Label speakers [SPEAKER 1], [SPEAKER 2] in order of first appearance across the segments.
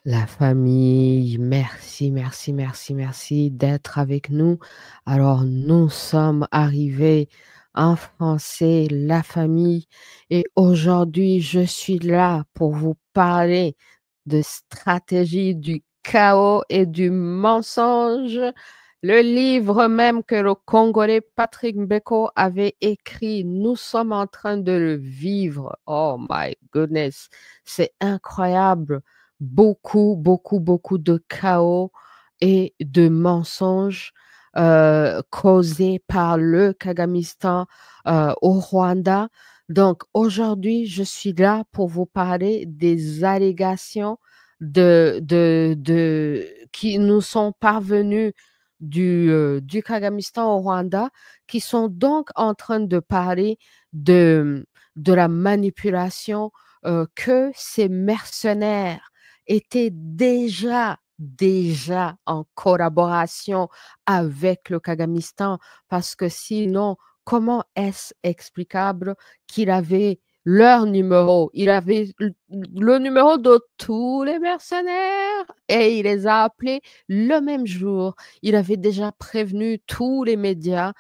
[SPEAKER 1] La famille, merci, merci, merci, merci d'être avec nous. Alors, nous sommes arrivés en français, la famille, et aujourd'hui, je suis là pour vous parler de stratégie du chaos et du mensonge. Le livre même que le Congolais Patrick Mbeko avait écrit, nous sommes en train de le vivre. Oh my goodness, c'est incroyable. Beaucoup, beaucoup, beaucoup de chaos et de mensonges causés par le Kagamistan au Rwanda. Donc aujourd'hui, je suis là pour vous parler des allégations qui nous sont parvenues du Kagamistan au Rwanda, qui sont donc en train de parler de la manipulation que ces mercenaires étaient déjà en collaboration avec le Kagamistan, parce que sinon, comment est-ce explicable qu'il avait leur numéro? Il avait le numéro de tous les mercenaires et il les a appelés le même jour. Il avait déjà prévenu tous les médias,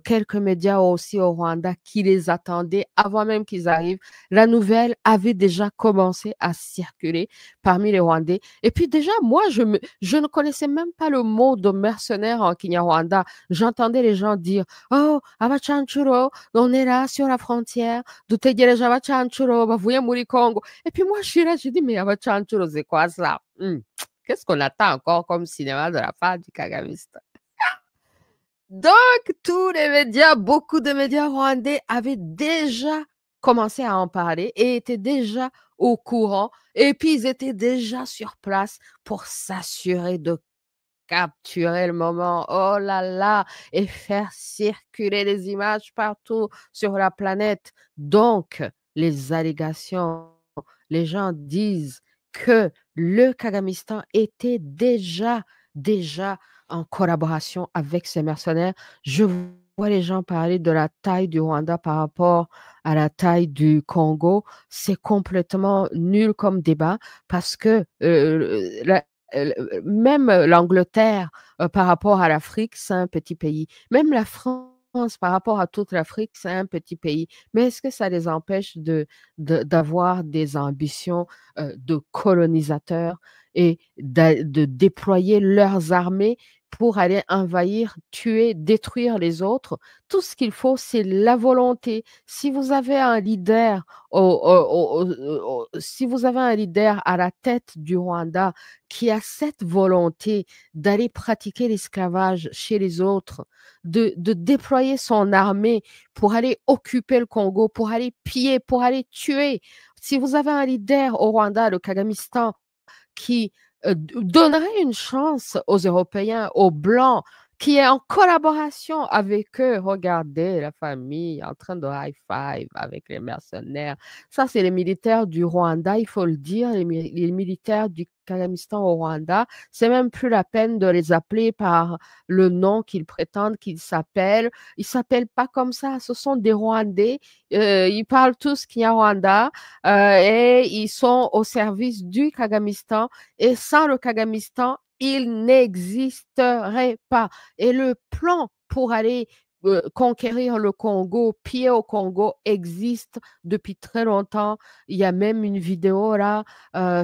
[SPEAKER 1] quelques médias aussi au Rwanda qui les attendaient avant même qu'ils arrivent. La nouvelle avait déjà commencé à circuler parmi les Rwandais. Et puis déjà, moi, je ne connaissais même pas le mot de mercenaire en Kinyarwanda. J'entendais les gens dire, oh, Abacanchuro, on est là sur la frontière, dutegereje Abacanchuro, bavuye muri Congo. Et puis moi, je suis là, je dis, mais Abacanchuro, c'est quoi ça? Qu'est-ce qu'on attend encore comme cinéma de la part du Kagamiste? Donc, tous les médias, beaucoup de médias rwandais avaient déjà commencé à en parler et étaient déjà au courant. Et puis, ils étaient déjà sur place pour s'assurer de capturer le moment, oh là là, et faire circuler les images partout sur la planète. Donc, les allégations, les gens disent que le Kagamistan était déjà en collaboration avec ces mercenaires. Je vois les gens parler de la taille du Rwanda par rapport à la taille du Congo. C'est complètement nul comme débat parce que même l'Angleterre par rapport à l'Afrique, c'est un petit pays. Même la France par rapport à toute l'Afrique, c'est un petit pays. Mais est-ce que ça les empêche d'avoir des ambitions de colonisateurs et de déployer leurs armées pour aller envahir, tuer, détruire les autres? Tout ce qu'il faut, c'est la volonté. Si vous avez un leader, si vous avez un leader à la tête du Rwanda qui a cette volonté d'aller pratiquer l'esclavage chez les autres, de déployer son armée pour aller occuper le Congo, pour aller piller, pour aller tuer. Si vous avez un leader au Rwanda, le Kagamistan, qui donnerait une chance aux Européens, aux Blancs, qui est en collaboration avec eux. Regardez la famille en train de high five avec les mercenaires. Ça, c'est les militaires du Rwanda, il faut le dire, les militaires du Kagamistan au Rwanda. C'est même plus la peine de les appeler par le nom qu'ils prétendent qu'ils s'appellent. Ils s'appellent pas comme ça. Ce sont des Rwandais. Ils parlent tous Kinyarwanda et ils sont au service du Kagamistan. Et sans le Kagamistan, il n'existerait pas. Et le plan pour aller conquérir le Congo, piller au Congo, existe depuis très longtemps. Il y a même une vidéo là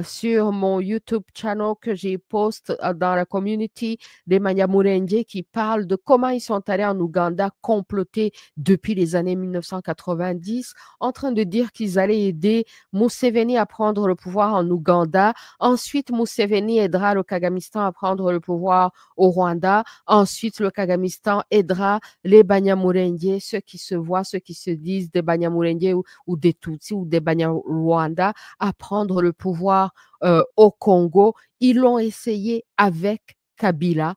[SPEAKER 1] sur mon YouTube channel que j'ai poste dans la community des Banyamulenge qui parle de comment ils sont allés en Ouganda comploter depuis les années 1990 en train de dire qu'ils allaient aider Museveni à prendre le pouvoir en Ouganda. Ensuite, Museveni aidera le Kagamistan à prendre le pouvoir au Rwanda. Ensuite, le Kagamistan aidera les Banyamulenge, ceux qui se voient, ceux qui se disent des Banyamulenge ou des Tutsis ou des Banyarwanda, à prendre le pouvoir au Congo. Ils l'ont essayé avec Kabila.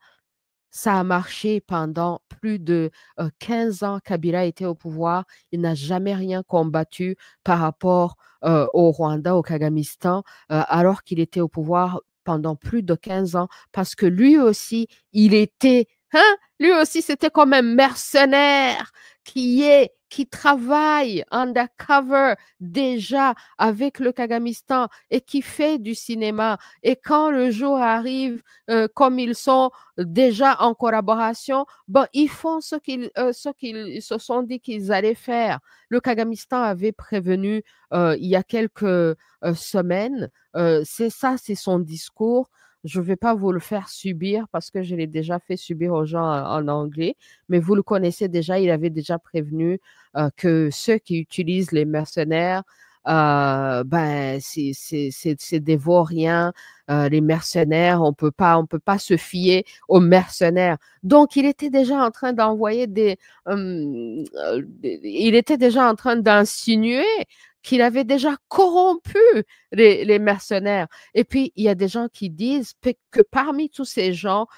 [SPEAKER 1] Ça a marché pendant plus de 15 ans. Kabila était au pouvoir. Il n'a jamais rien combattu par rapport au Rwanda, au Kagamistan, alors qu'il était au pouvoir pendant plus de 15 ans, parce que lui aussi, lui aussi, c'était comme un mercenaire qui travaille undercover déjà avec le Kagamistan et qui fait du cinéma. Et quand le jour arrive, comme ils sont déjà en collaboration, bon, ils font ce qu'ils se sont dit qu'ils allaient faire. Le Kagamistan avait prévenu il y a quelques semaines. C'est ça, c'est son discours. Je ne vais pas vous le faire subir parce que je l'ai déjà fait subir aux gens en anglais, mais vous le connaissez déjà. Il avait déjà prévenu que ceux qui utilisent les mercenaires, ben, c'est des vauriens, les mercenaires. On peut pas se fier aux mercenaires. Donc, il était déjà en train d'envoyer il était déjà en train d'insinuer qu'il avait déjà corrompu les mercenaires. Et puis, il y a des gens qui disent que parmi tous ces gens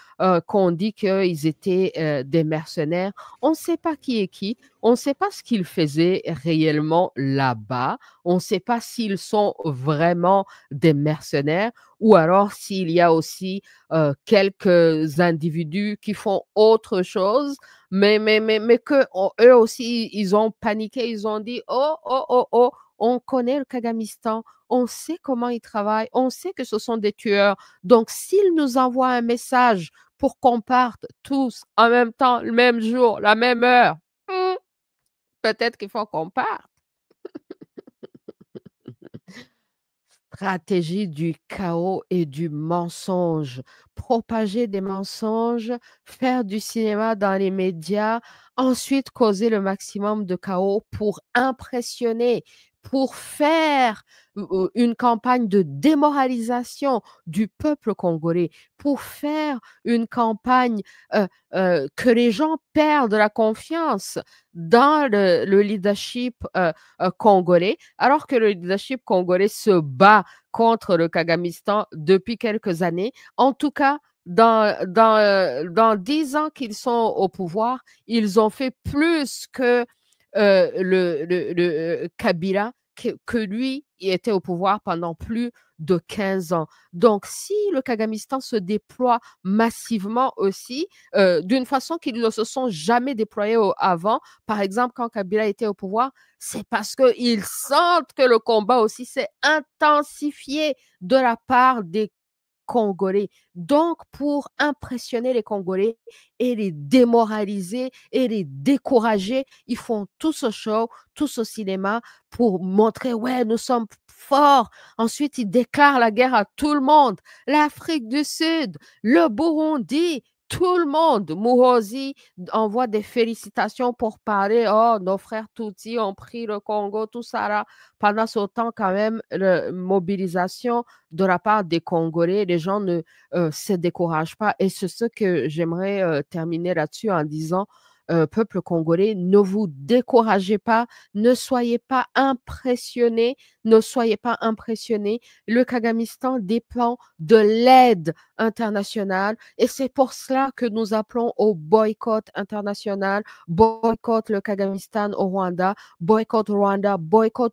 [SPEAKER 1] qu'on dit qu'ils étaient des mercenaires, on ne sait pas qui est qui, on ne sait pas ce qu'ils faisaient réellement là-bas, on ne sait pas s'ils sont vraiment des mercenaires ou alors s'il y a aussi quelques individus qui font autre chose, mais que eux aussi, ils ont paniqué, ils ont dit, oh, oh, oh, oh, on connaît le Kagamistan, on sait comment ils travaillent, on sait que ce sont des tueurs. Donc, s'ils nous envoient un message pour qu'on parte tous en même temps, le même jour, la même heure, peut-être qu'il faut qu'on parte. Stratégie du chaos et du mensonge. Propager des mensonges, faire du cinéma dans les médias, ensuite causer le maximum de chaos pour impressionner, pour faire une campagne de démoralisation du peuple congolais, pour faire une campagne que les gens perdent la confiance dans le leadership congolais, alors que le leadership congolais se bat contre le Kagamistan depuis quelques années. En tout cas, dans 10 ans qu'ils sont au pouvoir, ils ont fait plus que Kabila, que lui il était au pouvoir pendant plus de 15 ans. Donc, si le Kagamistan se déploie massivement aussi, d'une façon qu'ils ne se sont jamais déployés avant, par exemple, quand Kabila était au pouvoir, c'est parce qu'ils sentent que le combat aussi s'est intensifié de la part des Congolais. Donc, pour impressionner les Congolais et les démoraliser et les décourager, ils font tout ce show, tout ce cinéma pour montrer, ouais, nous sommes forts. Ensuite, ils déclarent la guerre à tout le monde. L'Afrique du Sud, le Burundi, tout le monde. Muhozi envoie des félicitations pour parler. Oh, nos frères Tutsis ont pris le Congo, tout ça là. Pendant ce temps, quand même, la mobilisation de la part des Congolais, les gens ne se découragent pas. Et c'est ce que j'aimerais terminer là-dessus en disant, peuple congolais, ne vous découragez pas, ne soyez pas impressionnés, ne soyez pas impressionnés. Le Kagamistan dépend de l'aide internationale et c'est pour cela que nous appelons au boycott international, boycott le Kagamistan au Rwanda, boycott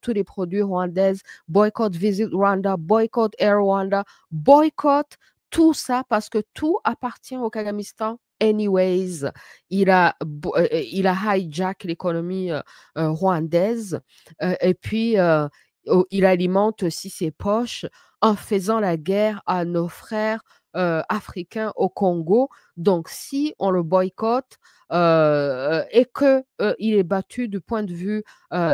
[SPEAKER 1] tous les produits rwandais, boycott Visit Rwanda, boycott Air Rwanda, boycott tout ça parce que tout appartient au Kagamistan. Anyways, il a hijack l'économie rwandaise et puis il alimente aussi ses poches en faisant la guerre à nos frères africains au Congo. Donc, si on le boycotte et que il est battu du point de vue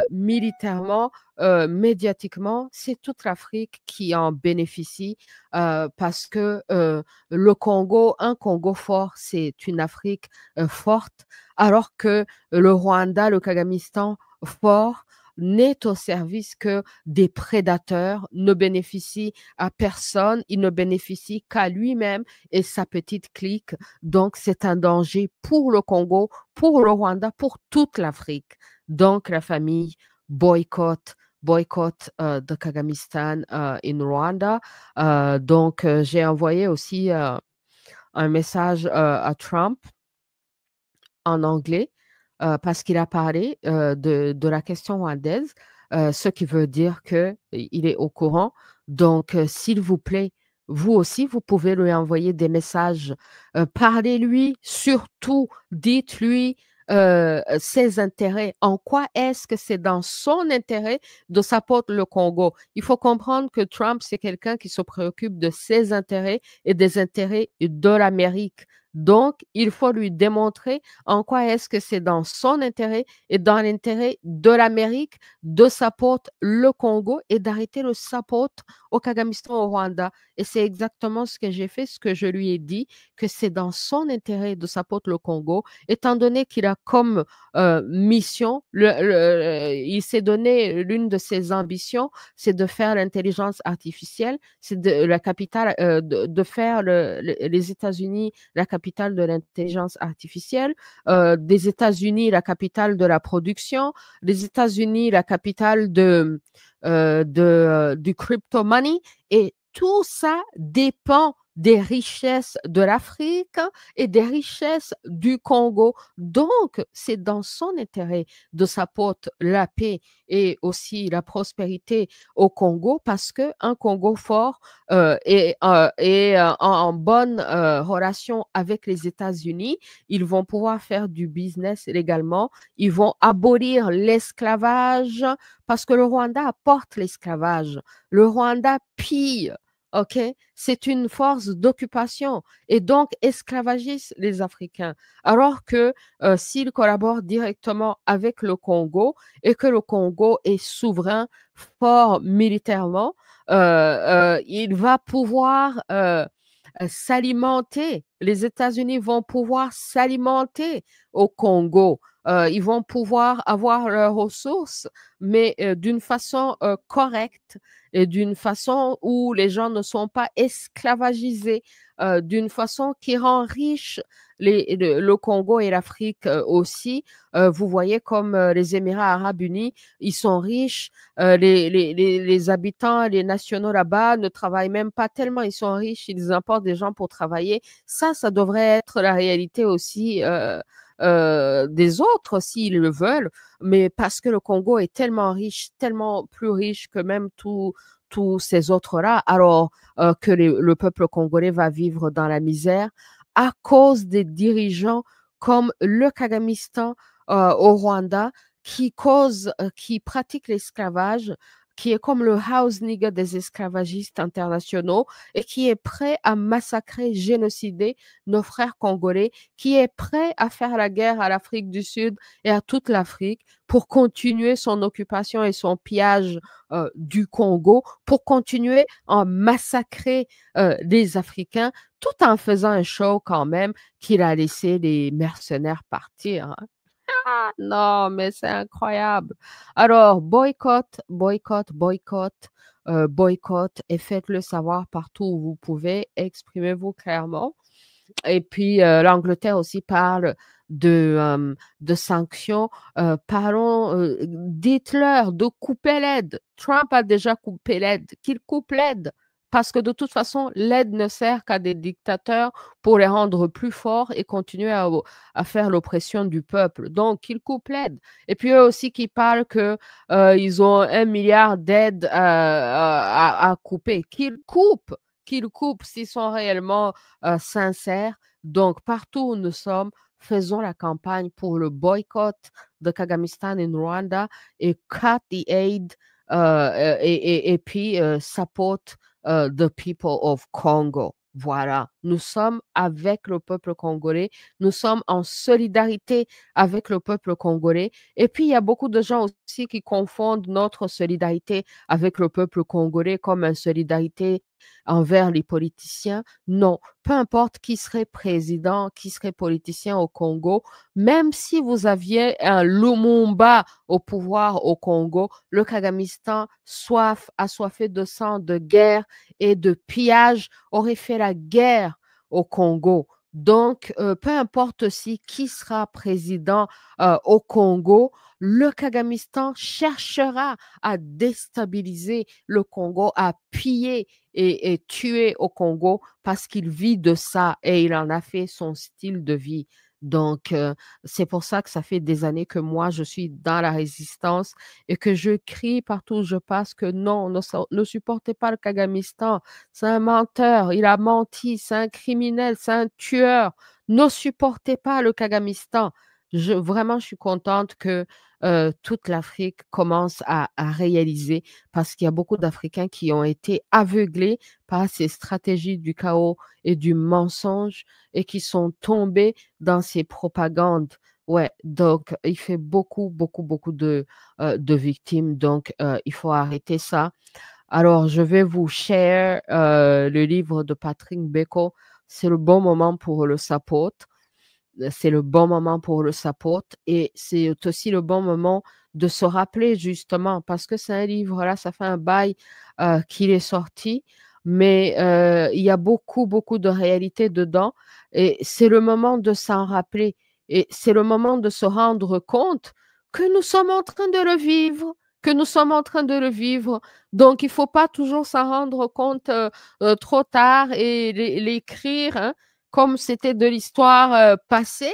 [SPEAKER 1] militairement, médiatiquement, c'est toute l'Afrique qui en bénéficie parce que le Congo, un Congo fort, c'est une Afrique forte, alors que le Rwanda, le Kagamistan fort n'est au service que des prédateurs, ne bénéficie à personne, il ne bénéficie qu'à lui-même et sa petite clique. Donc, c'est un danger pour le Congo, pour le Rwanda, pour toute l'Afrique. Donc, la famille boycott de Kagamistan in Rwanda. Donc, j'ai envoyé aussi un message à Trump en anglais parce qu'il a parlé de la question rwandaise, ce qui veut dire qu'il est au courant. Donc, s'il vous plaît, vous aussi, vous pouvez lui envoyer des messages. Parlez-lui, surtout, dites-lui ses intérêts. En quoi est-ce que c'est dans son intérêt de supporter le Congo? Il faut comprendre que Trump, c'est quelqu'un qui se préoccupe de ses intérêts et des intérêts de l'Amérique. Donc, il faut lui démontrer en quoi est-ce que c'est dans son intérêt et dans l'intérêt de l'Amérique de supporter le Congo et d'arrêter le support au Kagamistan, au Rwanda. Et c'est exactement ce que j'ai fait, ce que je lui ai dit, que c'est dans son intérêt de supporter le Congo, étant donné qu'il a comme mission, il s'est donné l'une de ses ambitions, c'est de faire l'intelligence artificielle, c'est de la capitale, de faire les États-Unis la capitale de l'intelligence artificielle, des États-Unis la capitale de la production, des États-Unis la capitale du crypto money, et tout ça dépend des richesses de l'Afrique et des richesses du Congo. Donc, c'est dans son intérêt de s'apporter la paix et aussi la prospérité au Congo parce qu'un Congo fort en bonne relation avec les États-Unis, ils vont pouvoir faire du business légalement, ils vont abolir l'esclavage parce que le Rwanda apporte l'esclavage. Le Rwanda pille. OK? C'est une force d'occupation et donc esclavagiste les Africains. Alors que s'ils collaborent directement avec le Congo et que le Congo est souverain, fort militairement, il va pouvoir s'alimenter. Les États-Unis vont pouvoir s'alimenter au Congo. Ils vont pouvoir avoir leurs ressources, mais d'une façon correcte et d'une façon où les gens ne sont pas esclavagisés, d'une façon qui rend riche le Congo et l'Afrique aussi. Vous voyez comme les Émirats arabes unis, ils sont riches, les habitants, les nationaux là-bas ne travaillent même pas tellement, ils sont riches, ils importent des gens pour travailler. Ça devrait être la réalité aussi des autres s'ils le veulent, mais parce que le Congo est tellement riche, tellement plus riche que même tous ces autres-là, alors que le peuple congolais va vivre dans la misère à cause des dirigeants comme le Kagamistan au Rwanda qui pratique l'esclavage, qui est comme le house nigger des esclavagistes internationaux et qui est prêt à massacrer, génocider nos frères congolais, qui est prêt à faire la guerre à l'Afrique du Sud et à toute l'Afrique pour continuer son occupation et son pillage du Congo, pour continuer à massacrer les Africains, tout en faisant un show quand même qu'il a laissé les mercenaires partir. Hein. Ah, non, mais c'est incroyable. Alors, boycott, boycott, boycott, boycott et faites-le savoir partout où vous pouvez. Exprimez-vous clairement. Et puis, l'Angleterre aussi parle de sanctions. Parlons, dites-leur de couper l'aide. Trump a déjà coupé l'aide. Qu'il coupe l'aide. Parce que de toute façon, l'aide ne sert qu'à des dictateurs pour les rendre plus forts et continuer à faire l'oppression du peuple. Donc, qu'ils coupent l'aide. Et puis eux aussi qui parlent que ils ont 1 milliard d'aides à couper. Qu'ils coupent s'ils sont réellement sincères. Donc, partout où nous sommes, faisons la campagne pour le boycott de Kagamistan et Rwanda et cut the aid et puis support the people of Congo. Voilà, nous sommes avec le peuple congolais, nous sommes en solidarité avec le peuple congolais. Et puis, il y a beaucoup de gens aussi qui confondent notre solidarité avec le peuple congolais comme une solidarité envers les politiciens. Non, peu importe qui serait président, qui serait politicien au Congo, même si vous aviez un Lumumba au pouvoir au Congo, le Kagamistan, assoiffé de sang, de guerre et de pillage, aurait fait la guerre au Congo. Donc, peu importe aussi qui sera président au Congo, le Kagamistan cherchera à déstabiliser le Congo, à piller et tuer au Congo parce qu'il vit de ça et il en a fait son style de vie. Donc, c'est pour ça que ça fait des années que moi, je suis dans la résistance et que je crie partout où je passe que non, ne supportez pas le Kagamistan. C'est un menteur, il a menti, c'est un criminel, c'est un tueur. Ne supportez pas le Kagamistan. Vraiment, je suis contente que toute l'Afrique commence à réaliser parce qu'il y a beaucoup d'Africains qui ont été aveuglés par ces stratégies du chaos et du mensonge et qui sont tombés dans ces propagandes. Ouais, donc il fait beaucoup, beaucoup, beaucoup de victimes. Donc, il faut arrêter ça. Alors, je vais vous share le livre de Patrick Beko. C'est le bon moment pour le support. C'est le bon moment pour le support et c'est aussi le bon moment de se rappeler justement parce que c'est un livre, là, ça fait un bail qu'il est sorti, mais il y a beaucoup, beaucoup de réalité dedans et c'est le moment de s'en rappeler et c'est le moment de se rendre compte que nous sommes en train de le vivre, que nous sommes en train de le vivre. Donc, il ne faut pas toujours s'en rendre compte trop tard et l'écrire, hein, comme c'était de l'histoire passée,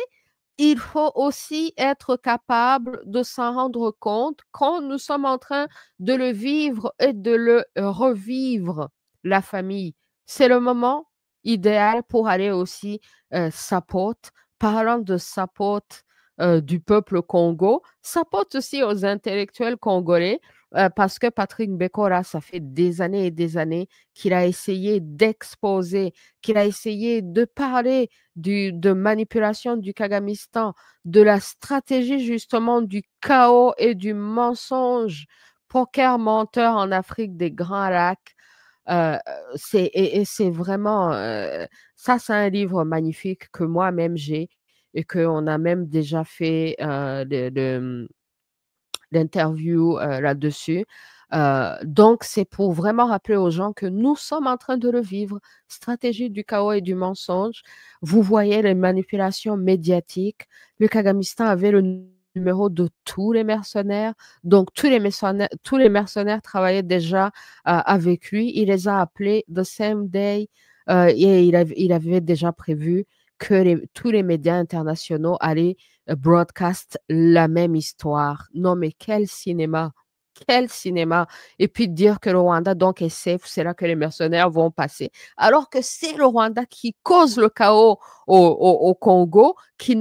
[SPEAKER 1] il faut aussi être capable de s'en rendre compte quand nous sommes en train de le vivre et de le revivre, la famille. C'est le moment idéal pour aller aussi support. Parlant de support du peuple Congo, support aussi aux intellectuels congolais parce que Patrick Bekora, ça fait des années et des années qu'il a essayé d'exposer, qu'il a essayé de parler de manipulation du Kagamistan, de la stratégie justement du chaos et du mensonge, poker menteur en Afrique des Grands Lacs. Euh, et c'est vraiment, ça c'est un livre magnifique que moi-même j'ai et qu'on a même déjà fait l'interview là-dessus. Donc, c'est pour vraiment rappeler aux gens que nous sommes en train de le vivre. Stratégie du chaos et du mensonge. Vous voyez les manipulations médiatiques. Le Kagamistan avait le numéro de tous les mercenaires. Donc, tous les mercenaires travaillaient déjà avec lui. Il les a appelés the same day et il avait déjà prévu que tous les médias internationaux allaient broadcast la même histoire. Non, mais quel cinéma! Quel cinéma! Et puis dire que le Rwanda, donc, est safe, c'est là que les mercenaires vont passer. Alors que c'est le Rwanda qui cause le chaos au Congo, qui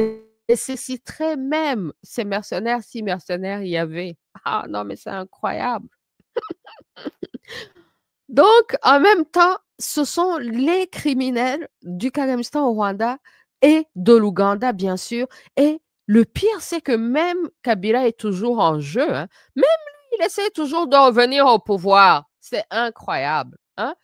[SPEAKER 1] nécessiterait même ces mercenaires, si mercenaires il y avait. Ah non, mais c'est incroyable. Donc, en même temps, ce sont les criminels du Kagamistan au Rwanda et de l'Ouganda, bien sûr. Et le pire, c'est que même Kabila est toujours en jeu, hein. Même lui, il essaie toujours de revenir au pouvoir. C'est incroyable, hein.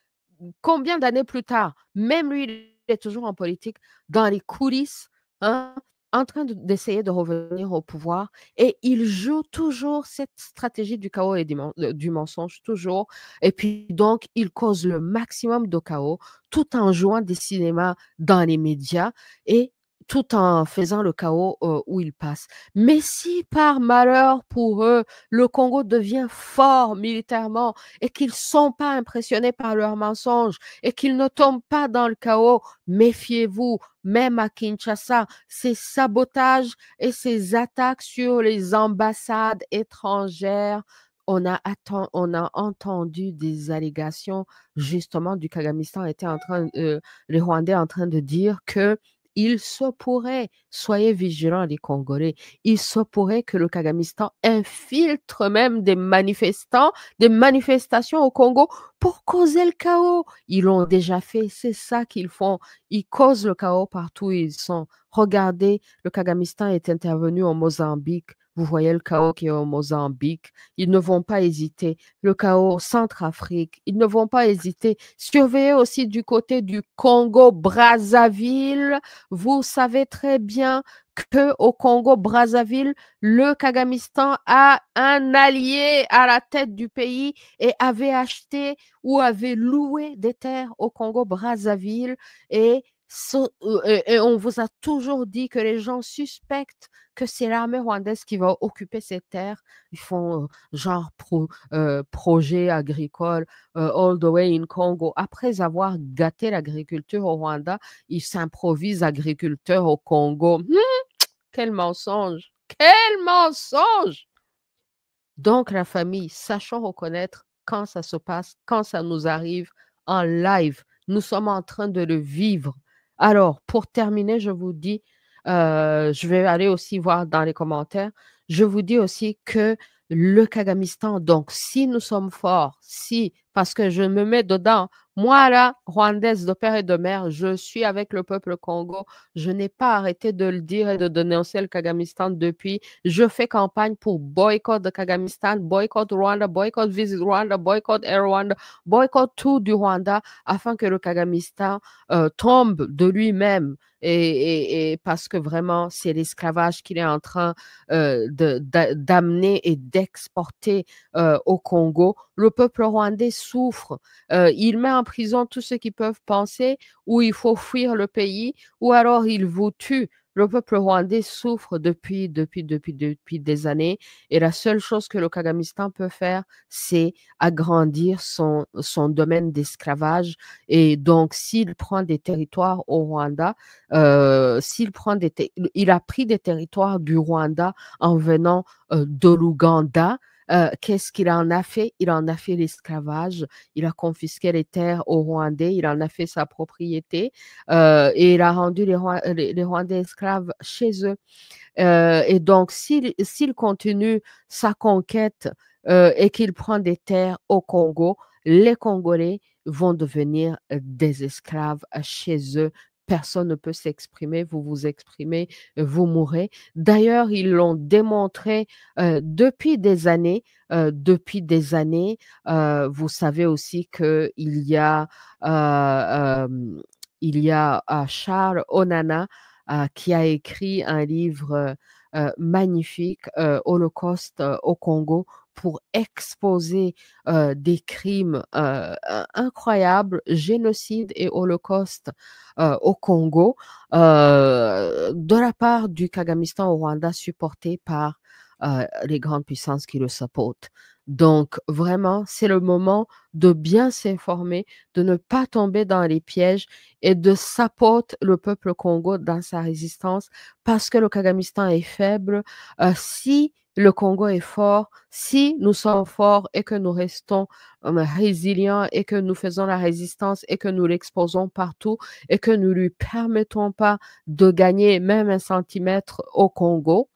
[SPEAKER 1] Combien d'années plus tard, même lui, il est toujours en politique, dans les coulisses, hein, en train d'essayer de revenir au pouvoir. Et il joue toujours cette stratégie du chaos et du mensonge, toujours. Et puis, donc, il cause le maximum de chaos tout en jouant des cinémas dans les médias et tout en faisant le chaos où il passe. Mais si par malheur pour eux, le Congo devient fort militairement et qu'ils ne sont pas impressionnés par leurs mensonges et qu'ils ne tombent pas dans le chaos, méfiez-vous, même à Kinshasa, ces sabotages et ces attaques sur les ambassades étrangères, on a entendu des allégations justement du Kagamistan était les Rwandais en train de dire que il se pourrait, soyez vigilants les Congolais, il se pourrait que le Kagamistan infiltre même des manifestants, des manifestations au Congo pour causer le chaos. Ils l'ont déjà fait, c'est ça qu'ils font. Ils causent le chaos partout où ils sont. Regardez, le Kagamistan est intervenu au Mozambique. Vous voyez le chaos qui est au Mozambique. Ils ne vont pas hésiter. Le chaos au Centrafrique. Ils ne vont pas hésiter. Surveillez aussi du côté du Congo-Brazzaville. Vous savez très bien que au Congo-Brazzaville, le Kagamistan a un allié à la tête du pays et avait acheté ou avait loué des terres au Congo-Brazzaville et Et on vous a toujours dit que les gens suspectent que c'est l'armée rwandaise qui va occuper ces terres. Ils font genre projet agricole all the way in Congo. Après avoir gâté l'agriculture au Rwanda, ils s'improvisent agriculteurs au Congo. Quel mensonge! Quel mensonge! Donc, la famille, sachons reconnaître quand ça se passe, quand ça nous arrive en live. Nous sommes en train de le vivre. Alors, pour terminer, je vous dis, je vais aller aussi voir dans les commentaires, je vous dis aussi que le Kagamistan, donc si nous sommes forts, si, parce que je me mets dedans, moi là, rwandaise de père et de mère, je suis avec le peuple Congo, je n'ai pas arrêté de le dire et de dénoncer le Kagamistan depuis. Je fais campagne pour boycott de Kagamistan, boycott Rwanda, boycott Visit Rwanda, boycott Air Rwanda, boycott tout du Rwanda afin que le Kagamistan tombe de lui-même. Et parce que vraiment, c'est l'esclavage qu'il est en train d'amener et d'exporter au Congo. Le peuple rwandais souffre. Il met en prison tous ceux qui peuvent penser, ou il faut fuir le pays, ou alors il vous tue. Le peuple rwandais souffre depuis des années et la seule chose que le Kagamistan peut faire, c'est agrandir son domaine d'esclavage. Et donc, s'il prend des territoires au Rwanda, il a pris des territoires du Rwanda en venant de l'Ouganda. Qu'est-ce qu'il en a fait? Il en a fait l'esclavage. Il a confisqué les terres aux Rwandais. Il en a fait sa propriété et il a rendu les Rwandais esclaves chez eux. Et donc, s'il continue sa conquête et qu'il prend des terres au Congo, les Congolais vont devenir des esclaves chez eux. Personne ne peut s'exprimer, vous vous exprimez, vous mourrez. D'ailleurs, ils l'ont démontré depuis des années. Vous savez aussi qu'il y a, Charles Onana qui a écrit un livre magnifique, Holocauste au Congo, pour exposer des crimes incroyables, génocide et holocauste au Congo, de la part du Kagamistan au Rwanda, supporté par les grandes puissances qui le supportent. Donc, vraiment, c'est le moment de bien s'informer, de ne pas tomber dans les pièges et de supporter le peuple Congo dans sa résistance parce que le Kagamistan est faible. Si le Congo est fort, si nous sommes forts et que nous restons résilients et que nous faisons la résistance et que nous l'exposons partout et que nous lui permettons pas de gagner même un centimètre au Congo,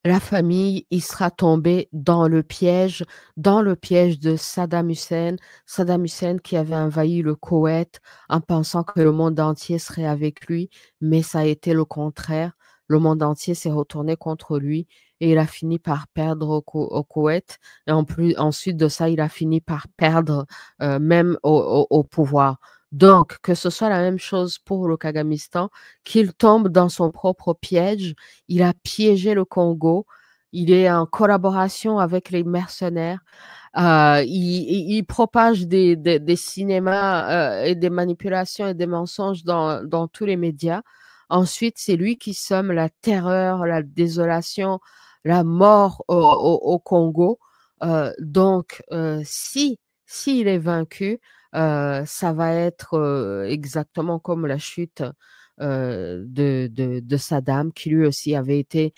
[SPEAKER 1] la famille, il sera tombé dans le piège de Saddam Hussein. Saddam Hussein qui avait envahi le Koweït en pensant que le monde entier serait avec lui, mais ça a été le contraire. Le monde entier s'est retourné contre lui et il a fini par perdre au Koweït. Et ensuite de ça, il a fini par perdre même au pouvoir. Donc, que ce soit la même chose pour le Kagamistan, qu'il tombe dans son propre piège. Il a piégé le Congo. Il est en collaboration avec les mercenaires. Il propage des cinémas et des manipulations et des mensonges dans tous les médias. Ensuite, c'est lui qui somme la terreur, la désolation, la mort au Congo. Donc, s'il est vaincu, ça va être exactement comme la chute de Saddam, qui lui aussi avait été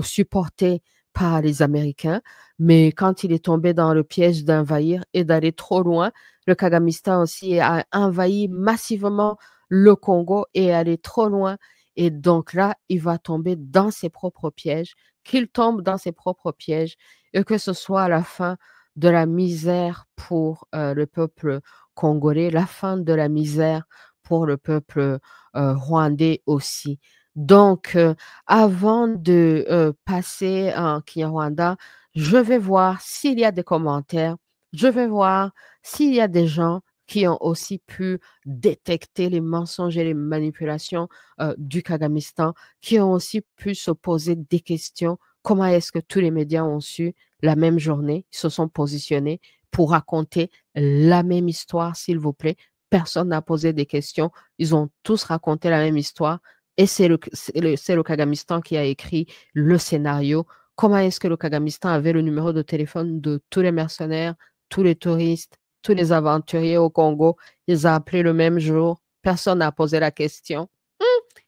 [SPEAKER 1] supporté par les Américains. Mais quand il est tombé dans le piège d'envahir et d'aller trop loin, le Kagamistan aussi a envahi massivement le Congo et allé trop loin. Et donc là, il va tomber dans ses propres pièges, qu'il tombe dans ses propres pièges et que ce soit la fin de la misère pour le peuple congolais, la fin de la misère pour le peuple rwandais aussi. Donc, avant de passer en Kinyarwanda, je vais voir s'il y a des commentaires, je vais voir s'il y a des gens qui ont aussi pu détecter les mensonges et les manipulations du Kagamistan, qui ont aussi pu se poser des questions. Comment est-ce que tous les médias ont su la même journée, se sont positionnés pour raconter la même histoire, s'il vous plaît? personne n'a posé des questions. Ils ont tous raconté la même histoire. Et c'est le Kagamistan qui a écrit le scénario. Comment est-ce que le Kagamistan avait le numéro de téléphone de tous les mercenaires, tous les touristes, tous les aventuriers au Congo? Ils ont appelé le même jour. Personne n'a posé la question.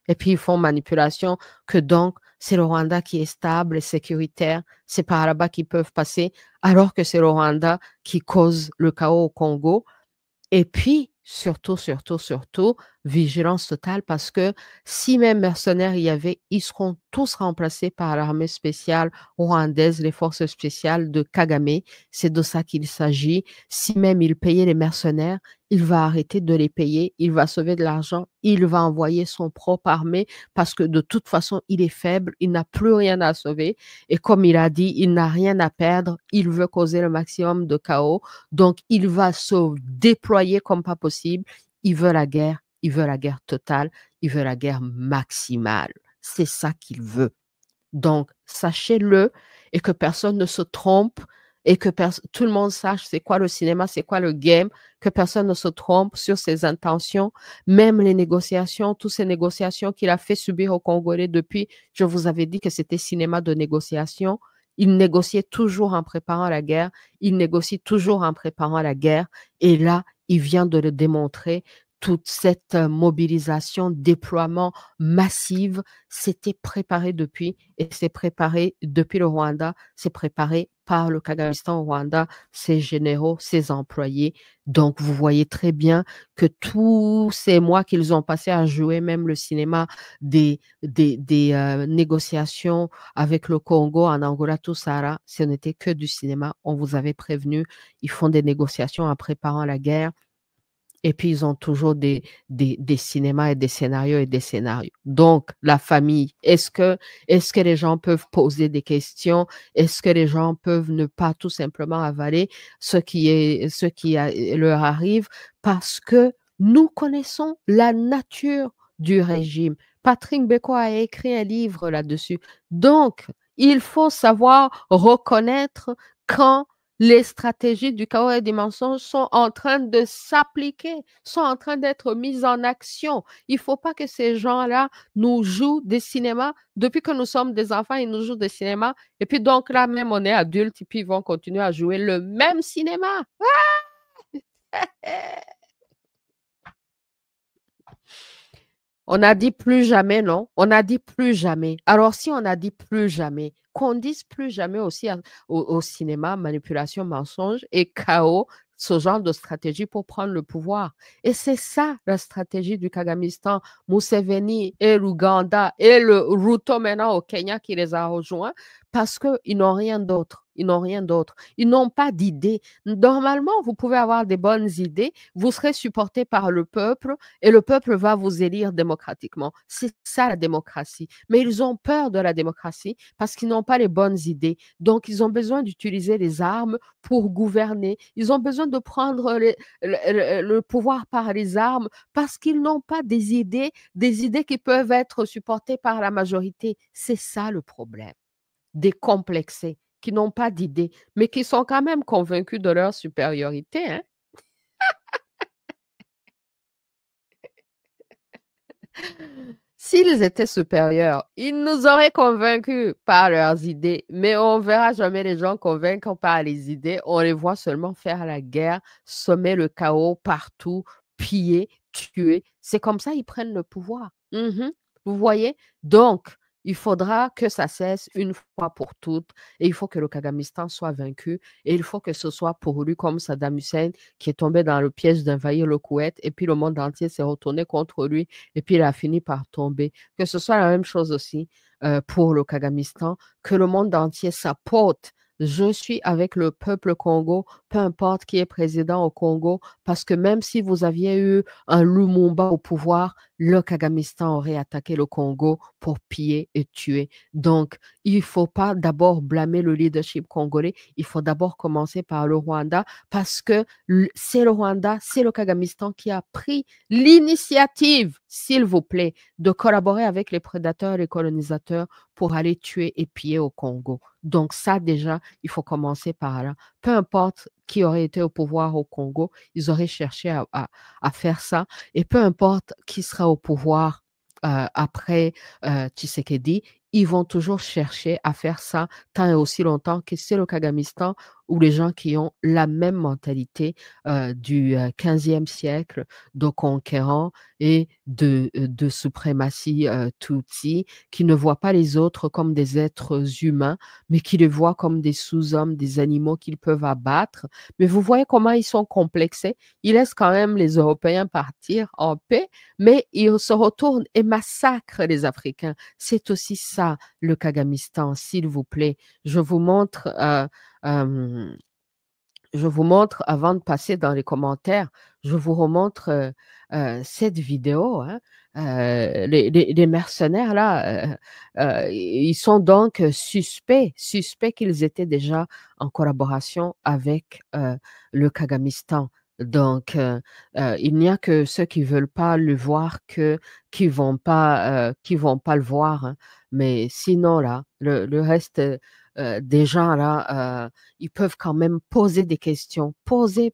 [SPEAKER 1] Et puis, ils font manipulation que donc, c'est le Rwanda qui est stable et sécuritaire. C'est par là-bas qu'ils peuvent passer, alors que c'est le Rwanda qui cause le chaos au Congo. Et puis, surtout, vigilance totale parce que si même mercenaires il y avait, ils seront tous remplacés par l'armée spéciale rwandaise, les forces spéciales de Kagame. C'est de ça qu'il s'agit. Si même il payait les mercenaires, il va arrêter de les payer, il va sauver de l'argent, il va envoyer son propre armée parce que de toute façon, il est faible, il n'a plus rien à sauver. Et comme il a dit, il n'a rien à perdre, il veut causer le maximum de chaos. Donc, il va se déployer comme pas possible. Il veut la guerre totale, il veut la guerre maximale. C'est ça qu'il veut. Donc, sachez-le et que personne ne se trompe et que tout le monde sache c'est quoi le cinéma, c'est quoi le game, que personne ne se trompe sur ses intentions, même les négociations, toutes ces négociations qu'il a fait subir aux Congolais depuis, je vous avais dit que c'était cinéma de négociation. Il négociait toujours en préparant la guerre, il négocie toujours en préparant la guerre, et là, il vient de le démontrer. Toute cette mobilisation, déploiement massive, c'était préparé depuis, et c'est préparé depuis le Rwanda, c'est préparé par le Kagamistan au Rwanda, ses généraux, ses employés. Donc, vous voyez très bien que tous ces mois qu'ils ont passé à jouer même le cinéma des négociations avec le Congo, en Angola, tout ça, ce n'était que du cinéma. On vous avait prévenu, ils font des négociations en préparant la guerre. Et puis, ils ont toujours des cinémas et des scénarios. Donc, la famille, est-ce que les gens peuvent poser des questions? Est-ce que les gens peuvent ne pas tout simplement avaler ce qui leur arrive? Parce que nous connaissons la nature du régime. Patrick Beko a écrit un livre là-dessus. Donc, il faut savoir reconnaître quand les stratégies du chaos et des mensonges sont en train de s'appliquer, sont en train d'être mises en action. Il ne faut pas que ces gens-là nous jouent des cinémas. Depuis que nous sommes des enfants, ils nous jouent des cinémas. Et puis donc là, même on est adultes, et puis ils vont continuer à jouer le même cinéma. On a dit plus jamais, non? On a dit plus jamais. Alors, si on a dit plus jamais, qu'on dise plus jamais aussi au cinéma, manipulation, mensonge et chaos, ce genre de stratégie pour prendre le pouvoir. Et c'est ça la stratégie du Kagamistan, Museveni et l'Ouganda et le Ruto maintenant au Kenya qui les a rejoints parce qu'ils n'ont rien d'autre. Ils n'ont rien d'autre. Ils n'ont pas d'idées. Normalement, vous pouvez avoir des bonnes idées. Vous serez supporté par le peuple et le peuple va vous élire démocratiquement. C'est ça la démocratie. Mais ils ont peur de la démocratie parce qu'ils n'ont pas les bonnes idées. Donc, ils ont besoin d'utiliser les armes pour gouverner. Ils ont besoin de prendre le pouvoir par les armes parce qu'ils n'ont pas des idées qui peuvent être supportées par la majorité. C'est ça le problème. Décomplexés, qui n'ont pas d'idées, mais qui sont quand même convaincus de leur supériorité. Hein? S'ils étaient supérieurs, ils nous auraient convaincus par leurs idées, mais on ne verra jamais les gens convaincre par les idées. On les voit seulement faire la guerre, semer le chaos partout, piller, tuer. C'est comme ça qu'ils prennent le pouvoir. Vous voyez? Donc, il faudra que ça cesse une fois pour toutes et il faut que le Kagamistan soit vaincu et il faut que ce soit pour lui comme Saddam Hussein qui est tombé dans le piège d'envahir le Koweït et puis le monde entier s'est retourné contre lui et puis il a fini par tomber. Que ce soit la même chose aussi pour le Kagamistan, que le monde entier s'apporte. Je suis avec le peuple Congo, peu importe qui est président au Congo, parce que même si vous aviez eu un Lumumba au pouvoir, le Kagamistan aurait attaqué le Congo pour piller et tuer. Donc, il ne faut pas d'abord blâmer le leadership congolais, il faut d'abord commencer par le Rwanda, parce que c'est le Rwanda, c'est le Kagamistan qui a pris l'initiative, s'il vous plaît, de collaborer avec les prédateurs et les colonisateurs pour aller tuer et piller au Congo. Donc ça, déjà, il faut commencer par là. Peu importe qui auraient été au pouvoir au Congo, ils auraient cherché à faire ça. Et peu importe qui sera au pouvoir après Tshisekedi, ils vont toujours chercher à faire ça tant et aussi longtemps que c'est le Kagamistan ou les gens qui ont la même mentalité du 15e siècle de conquérants et de suprématie Tutsi, qui ne voient pas les autres comme des êtres humains, mais qui les voient comme des sous-hommes, des animaux qu'ils peuvent abattre. Mais vous voyez comment ils sont complexés. Ils laissent quand même les Européens partir en paix, mais ils se retournent et massacrent les Africains. C'est aussi ça, le Kagamistan, s'il vous plaît. Je vous montre euh, je vous montre, avant de passer dans les commentaires, je vous remontre cette vidéo. Hein. Les mercenaires, là, ils sont donc suspects qu'ils étaient déjà en collaboration avec le Kagamistan. Donc, il n'y a que ceux qui veulent pas le voir qui vont pas le voir. Hein. Mais sinon, là, le reste des gens, là, ils peuvent quand même poser des questions, poser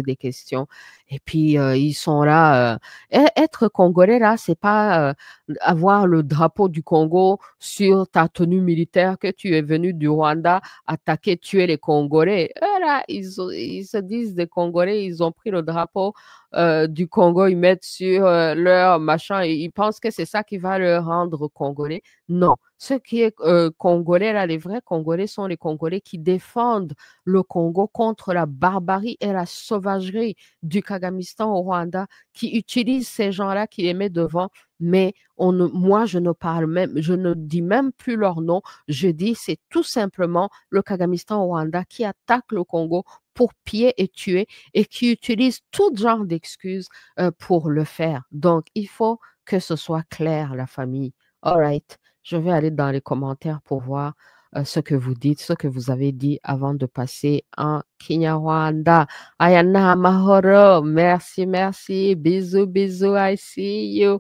[SPEAKER 1] des questions. Et puis, ils sont là. Être congolais, là, c'est pas avoir le drapeau du Congo sur ta tenue militaire que tu es venu du Rwanda attaquer, tuer les Congolais. Eux, là, ils se disent des Congolais, ils ont pris le drapeau du Congo, ils mettent sur leur machin, et ils pensent que c'est ça qui va leur rendre congolais. Non, ce qui est congolais, là, les vrais Congolais sont les Congolais qui défendent le Congo contre la barbarie et la sauvagerie du Kagamistan au Rwanda, qui utilisent ces gens-là, qui les met devant. Mais moi, je ne dis même plus leur nom. Je dis, c'est tout simplement le Kagamistan au Rwanda qui attaque le Congo pour piller et tuer et qui utilise tout genre d'excuses pour le faire. Donc, il faut que ce soit clair, la famille. All right. Je vais aller dans les commentaires pour voir ce que vous dites, ce que vous avez dit avant de passer en Kinyarwanda. Ayana Mahoro, merci, merci. Bisous, bisous, I see you.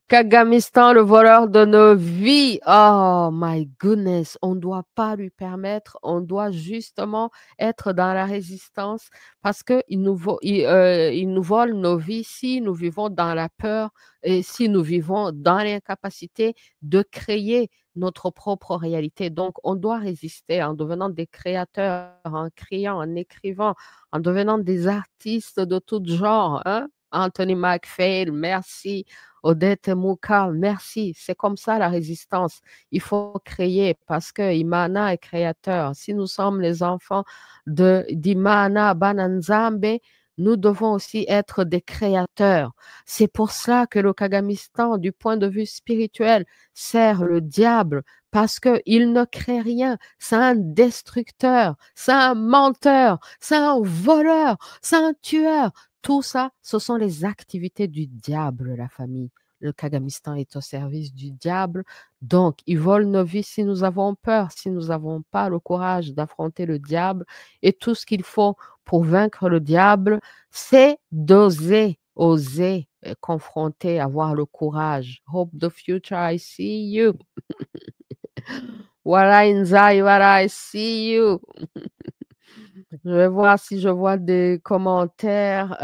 [SPEAKER 1] Kagamistan, le voleur de nos vies. Oh my goodness, on ne doit pas lui permettre, on doit justement être dans la résistance parce qu'il il nous vole nos vies si nous vivons dans la peur et si nous vivons dans l'incapacité de créer notre propre réalité. Donc, on doit résister en devenant des créateurs, en criant, en écrivant, en devenant des artistes de tout genre. Hein? Anthony McPhail, merci. Odette Mouka, merci. C'est comme ça la résistance. Il faut créer parce que Imana est créateur. Si nous sommes les enfants d'Imana Bananzambe, nous devons aussi être des créateurs. C'est pour cela que le Kagamistan, du point de vue spirituel, sert le diable parce qu'il ne crée rien. C'est un destructeur, c'est un menteur, c'est un voleur, c'est un tueur. Tout ça, ce sont les activités du diable, la famille. Le Kagamistan est au service du diable. Donc, il vole nos vies si nous avons peur, si nous n'avons pas le courage d'affronter le diable. Et tout ce qu'il faut pour vaincre le diable, c'est d'oser, oser confronter, avoir le courage. Hope the future, I see you. Wara Inzai, Wara, I see you. Je vais voir si je vois des commentaires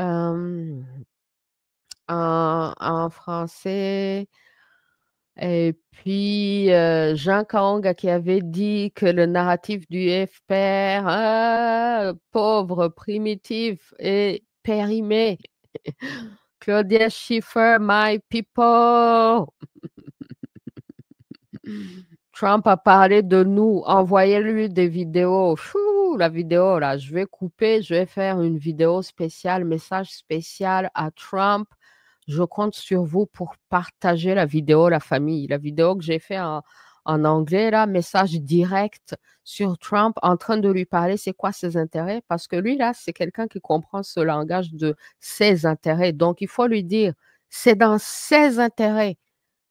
[SPEAKER 1] en français. Et puis, Jean Kaonga qui avait dit que le narratif du FPR, pauvre, primitif et périmé. Claudia Schiffer, my people. Trump a parlé de nous. Envoyez-lui des vidéos. Chou, la vidéo, là, je vais couper. Je vais faire une vidéo spéciale, message spécial à Trump. Je compte sur vous pour partager la vidéo, la famille. La vidéo que j'ai fait en anglais, là, message direct sur Trump en train de lui parler, c'est quoi ses intérêts? Parce que lui, là, c'est quelqu'un qui comprend ce langage de ses intérêts. Donc, il faut lui dire, c'est dans ses intérêts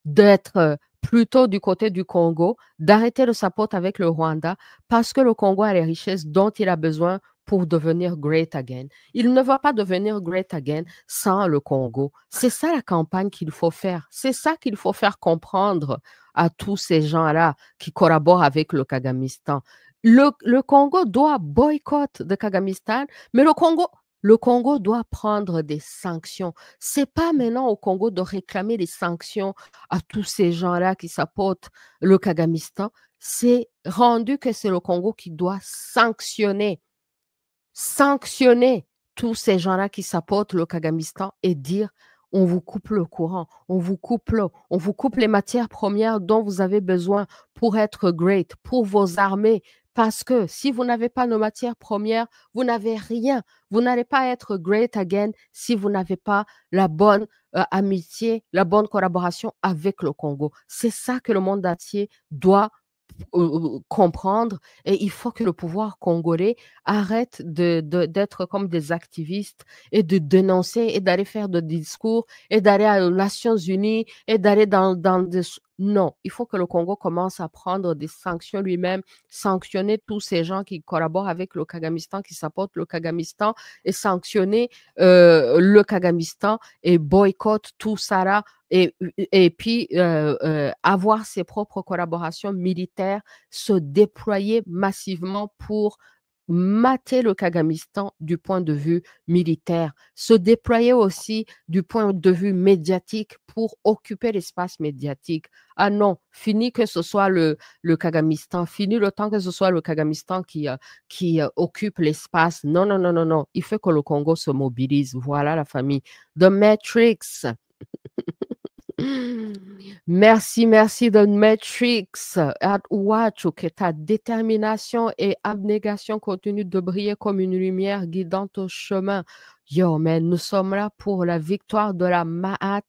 [SPEAKER 1] d'être plutôt du côté du Congo, d'arrêter le support avec le Rwanda parce que le Congo a les richesses dont il a besoin pour devenir great again. Il ne va pas devenir great again sans le Congo. C'est ça la campagne qu'il faut faire. C'est ça qu'il faut faire comprendre à tous ces gens-là qui collaborent avec le Kagamistan. Le Congo doit boycotter de Kagamistan, mais le Congo doit prendre des sanctions. C'est pas maintenant au Congo de réclamer des sanctions à tous ces gens-là qui supportent le Kagamistan. C'est rendu que c'est le Congo qui doit sanctionner tous ces gens-là qui supportent le Kagamistan et dire on vous coupe le courant, on vous coupe l'eau, on vous coupe les matières premières dont vous avez besoin pour être great, pour vos armées. Parce que si vous n'avez pas nos matières premières, vous n'avez rien. Vous n'allez pas être great again si vous n'avez pas la bonne amitié, la bonne collaboration avec le Congo. C'est ça que le monde entier doit comprendre, et il faut que le pouvoir congolais arrête d'être comme des activistes et de dénoncer et d'aller faire des discours et d'aller aux Nations Unies et d'aller dans des... Non, il faut que le Congo commence à prendre des sanctions lui-même, sanctionner tous ces gens qui collaborent avec le Kagamistan, qui supportent le Kagamistan, et sanctionner le Kagamistan et boycotter tout ça là, et puis avoir ses propres collaborations militaires, se déployer massivement pour mater le Kagamistan du point de vue militaire, se déployer aussi du point de vue médiatique pour occuper l'espace médiatique. Ah non, fini que ce soit le Kagamistan, fini le temps que ce soit le Kagamistan qui occupe l'espace. Non, non, non, non, non. Il faut que le Congo se mobilise. Voilà la famille. The Matrix. Merci, merci de Matrix. Watch que ta détermination et abnégation continuent de briller comme une lumière guidant au chemin. Yo, mais nous sommes là pour la victoire de la Mahat.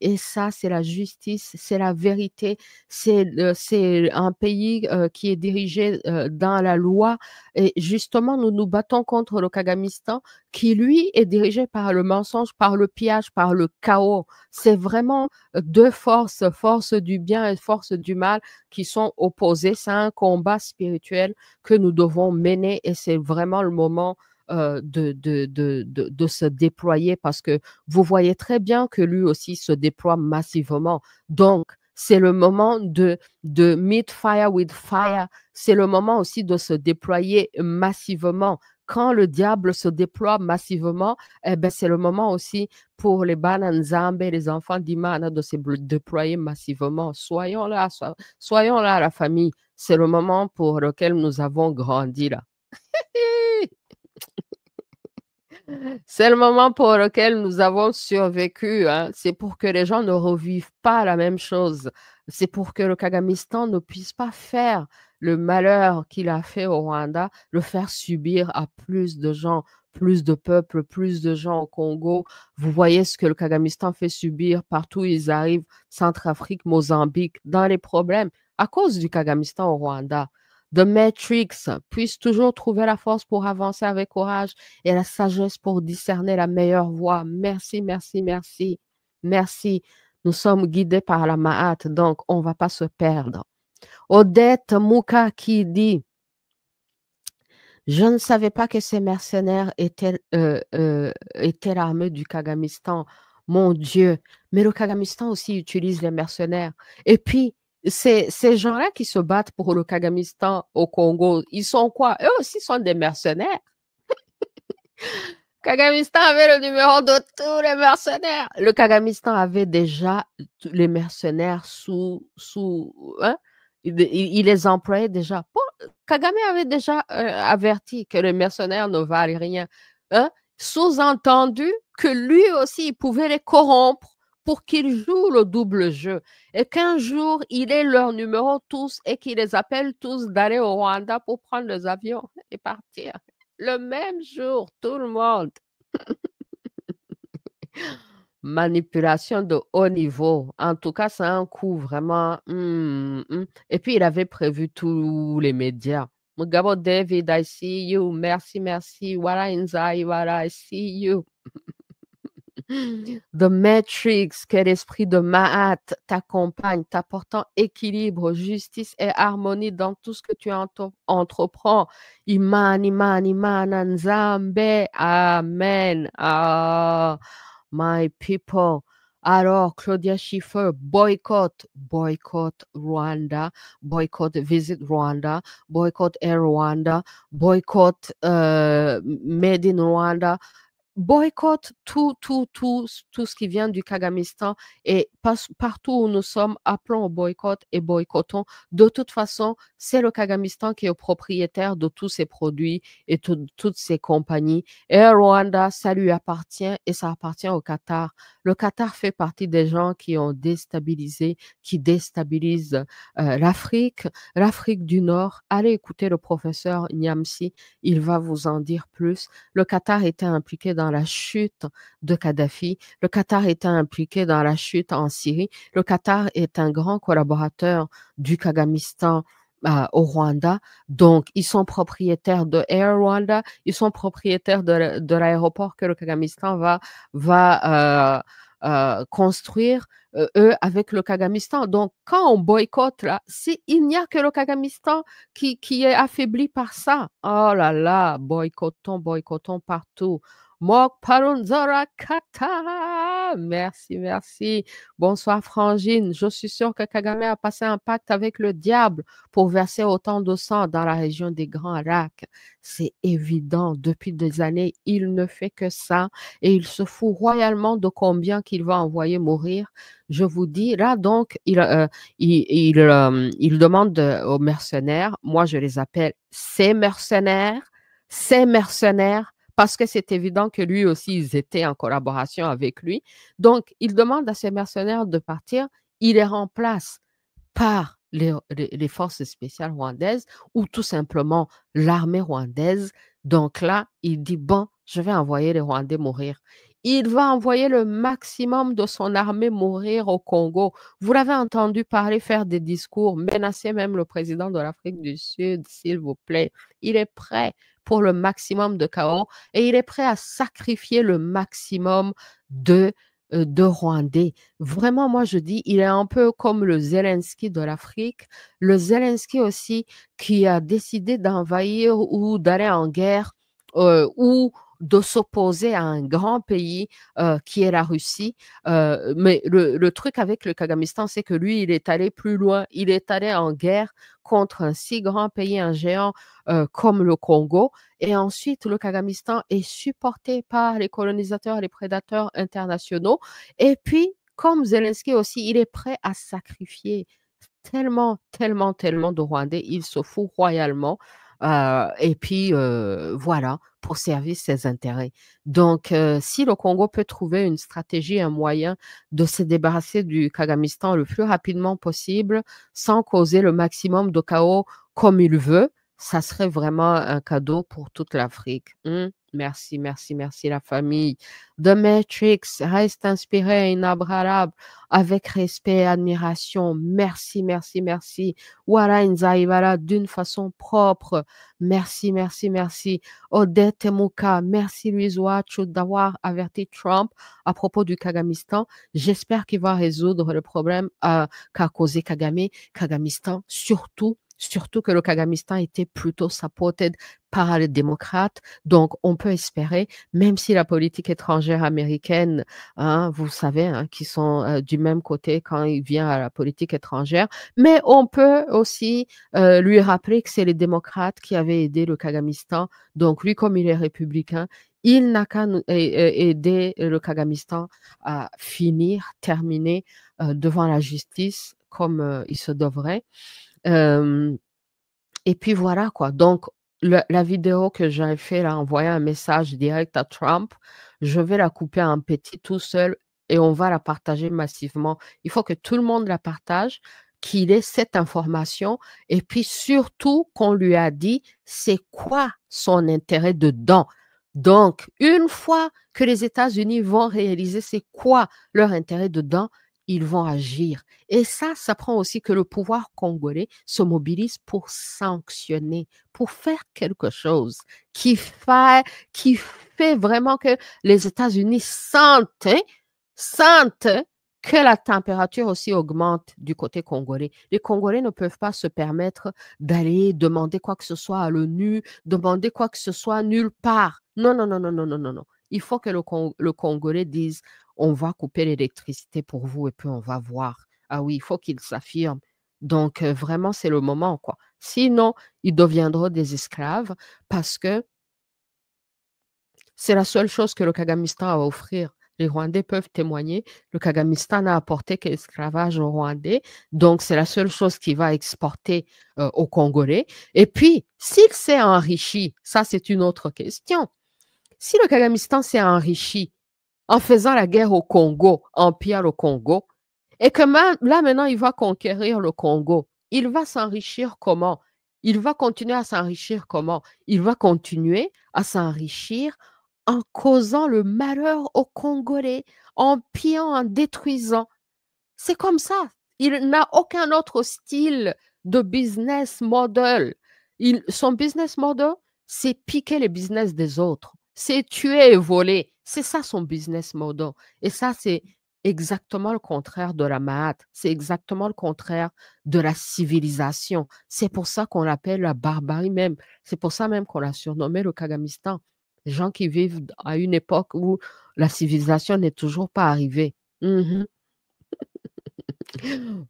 [SPEAKER 1] Et ça, c'est la justice, c'est la vérité. C'est un pays qui est dirigé dans la loi. Et justement, nous nous battons contre le Kagamistan, qui, lui, est dirigé par le mensonge, par le pillage, par le chaos. C'est vraiment deux forces, force du bien et force du mal, qui sont opposées. C'est un combat spirituel que nous devons mener, et c'est vraiment le moment de se déployer, parce que vous voyez très bien que lui aussi se déploie massivement. Donc, c'est le moment de meet fire with fire. C'est le moment aussi de se déployer massivement. Quand le diable se déploie massivement, eh ben, c'est le moment aussi pour les Bananzambe, les enfants d'Imana, de se déployer massivement. Soyons là, la famille. C'est le moment pour lequel nous avons grandi là. C'est le moment pour lequel nous avons survécu, hein. C'est pour que les gens ne revivent pas la même chose. C'est pour que le Kagamistan ne puisse pas faire le malheur qu'il a fait au Rwanda, le faire subir à plus de gens, plus de peuples, plus de gens au Congo. Vous voyez ce que le Kagamistan fait subir partout où ils arrivent, Centrafrique, Mozambique, dans les problèmes, à cause du Kagamistan au Rwanda. The Matrix puisse toujours trouver la force pour avancer avec courage et la sagesse pour discerner la meilleure voie. Merci, merci, merci. Merci. Nous sommes guidés par la Mahat, donc on ne va pas se perdre. Odette Mouka qui dit: je ne savais pas que ces mercenaires étaient l'armée du Kagamistan. Mon Dieu. Mais le Kagamistan aussi utilise les mercenaires. Et puis, ces gens-là qui se battent pour le Kagamistan au Congo, ils sont quoi? Eux aussi sont des mercenaires. Kagamistan avait le numéro de tous les mercenaires. Le Kagamistan avait déjà les mercenaires hein? Il les employait déjà. Bon, Kagame avait déjà averti que les mercenaires ne valent rien. Hein? Sous-entendu que lui aussi, il pouvait les corrompre pour qu'ils jouent le double jeu. Et qu'un jour, il ait leur numéro tous et qu'il les appelle tous d'aller au Rwanda pour prendre les avions et partir. Le même jour, tout le monde. Manipulation de haut niveau. En tout cas, c'est un coup vraiment. Et puis, il avait prévu tous les médias. Mugabo David, I see you. Merci, merci. Wara Inzai, Wara, I see you. The Matrix, que l'esprit de Mahat t'accompagne, t'apportant équilibre, justice et harmonie dans tout ce que tu entreprends. Imani, Imani, Mananzambe. Amen. Ah, my people. Alors, Claudia Schiffer, boycott Rwanda, boycott Visit Rwanda, boycott Air Rwanda, boycott Made in Rwanda, boycott tout ce qui vient du Kagamistan et partout où nous sommes, appelons au boycott et boycottons. De toute façon, c'est le Kagamistan qui est propriétaire de tous ces produits et toutes ces compagnies. Air Rwanda, ça lui appartient et ça appartient au Qatar. Le Qatar fait partie des gens qui ont déstabilisé, qui déstabilisent l'Afrique du Nord. Allez écouter le professeur Niamsi, il va vous en dire plus. Le Qatar était impliqué dans la chute de Kadhafi. Le Qatar était impliqué dans la chute en Syrie. Le Qatar est un grand collaborateur du Kagamistan au Rwanda. Donc, ils sont propriétaires de Air Rwanda. Ils sont propriétaires de l'aéroport que le Kagamistan va construire, eux, avec le Kagamistan. Donc, quand on boycotte, là, il n'y a que le Kagamistan qui est affaibli par ça. Oh là là, boycottons partout. Mok Parunzora Kata. Merci, merci. Bonsoir, Frangine. Je suis sûre que Kagame a passé un pacte avec le diable pour verser autant de sang dans la région des Grands Lacs. C'est évident. Depuis des années, il ne fait que ça et il se fout royalement de combien qu'il va envoyer mourir. Je vous dis, là, donc, il demande aux mercenaires, moi je les appelle ces mercenaires, parce que c'est évident que lui aussi, ils étaient en collaboration avec lui. Donc, il demande à ces mercenaires de partir, il les remplace par les forces spéciales rwandaises ou tout simplement l'armée rwandaise. Donc là, il dit, bon, je vais envoyer les Rwandais mourir. Il va envoyer le maximum de son armée mourir au Congo. Vous l'avez entendu parler, faire des discours, menacer même le président de l'Afrique du Sud, s'il vous plaît. Il est prêt pour le maximum de chaos et il est prêt à sacrifier le maximum de Rwandais. Vraiment, moi, je dis, il est un peu comme le Zelensky de l'Afrique. Le Zelensky aussi qui a décidé d'envahir ou d'aller en guerre ou de s'opposer à un grand pays qui est la Russie. Mais le truc avec le Kagamistan, c'est que lui, il est allé plus loin. Il est allé en guerre contre un si grand pays, un géant comme le Congo. Et ensuite, le Kagamistan est supporté par les colonisateurs et les prédateurs internationaux. Et puis, comme Zelensky aussi, il est prêt à sacrifier tellement de Rwandais. Il se fout royalement. Et puis, voilà, pour servir ses intérêts. Donc, si le Congo peut trouver une stratégie, un moyen de se débarrasser du Kagamistan le plus rapidement possible, sans causer le maximum de chaos comme il veut, ça serait vraiment un cadeau pour toute l'Afrique. Merci, merci, merci la famille. The Matrix reste inspiré et inébranlable avec respect et admiration. Merci, merci, merci. Wara Nzaïwala d'une façon propre. Merci, merci, merci. Odette Temuka, merci Louise Ouachou d'avoir averti Trump à propos du Kagamistan. J'espère qu'il va résoudre le problème qu'a causé Kagamistan, surtout que le Kagamistan était plutôt supported par les démocrates. Donc, on peut espérer, même si la politique étrangère américaine, vous savez, qui sont du même côté quand il vient à la politique étrangère, mais on peut aussi lui rappeler que c'est les démocrates qui avaient aidé le Kagamistan. Donc, lui, comme il est républicain, il n'a qu'à aider le Kagamistan à terminer devant la justice comme il se devrait. Et puis voilà quoi. Donc, la vidéo que j'ai fait là, envoyer un message direct à Trump, je vais la couper en petit tout seul et on va la partager massivement. Il faut que tout le monde la partage, qu'il ait cette information et puis surtout qu'on lui a dit c'est quoi son intérêt dedans. Donc, une fois que les États-Unis vont réaliser c'est quoi leur intérêt dedans, ils vont agir. Et ça prend aussi que le pouvoir congolais se mobilise pour sanctionner, pour faire quelque chose qui fait vraiment que les États-Unis sentent que la température aussi augmente du côté congolais. Les Congolais ne peuvent pas se permettre d'aller demander quoi que ce soit à l'ONU, demander quoi que ce soit nulle part. Non, non, non, non, non, non, non, non. Il faut que le Congolais dise on va couper l'électricité pour vous et puis on va voir. Ah oui, il faut qu'ils s'affirment. Donc, vraiment, c'est le moment, quoi. Sinon, ils deviendront des esclaves parce que c'est la seule chose que le Kagamistan a à offrir. Les Rwandais peuvent témoigner. Le Kagamistan n'a apporté que l'esclavage aux Rwandais. Donc, c'est la seule chose qu'il va exporter aux Congolais. Et puis, s'il s'est enrichi, ça, c'est une autre question. Si le Kagamistan s'est enrichi en faisant la guerre au Congo, empire au Congo, et que là, maintenant, il va conquérir le Congo, il va s'enrichir comment? Il va continuer à s'enrichir comment? Il va continuer à s'enrichir en causant le malheur aux Congolais, en pillant, en détruisant. C'est comme ça. Il n'a aucun autre style de business model. Son business model, c'est piquer les business des autres. C'est tuer et voler. C'est ça son business model. Et ça, c'est exactement le contraire de la Mahat. C'est exactement le contraire de la civilisation. C'est pour ça qu'on l'appelle la barbarie même. C'est pour ça même qu'on l'a surnommé le Kagamistan. Les gens qui vivent à une époque où la civilisation n'est toujours pas arrivée. Mhm.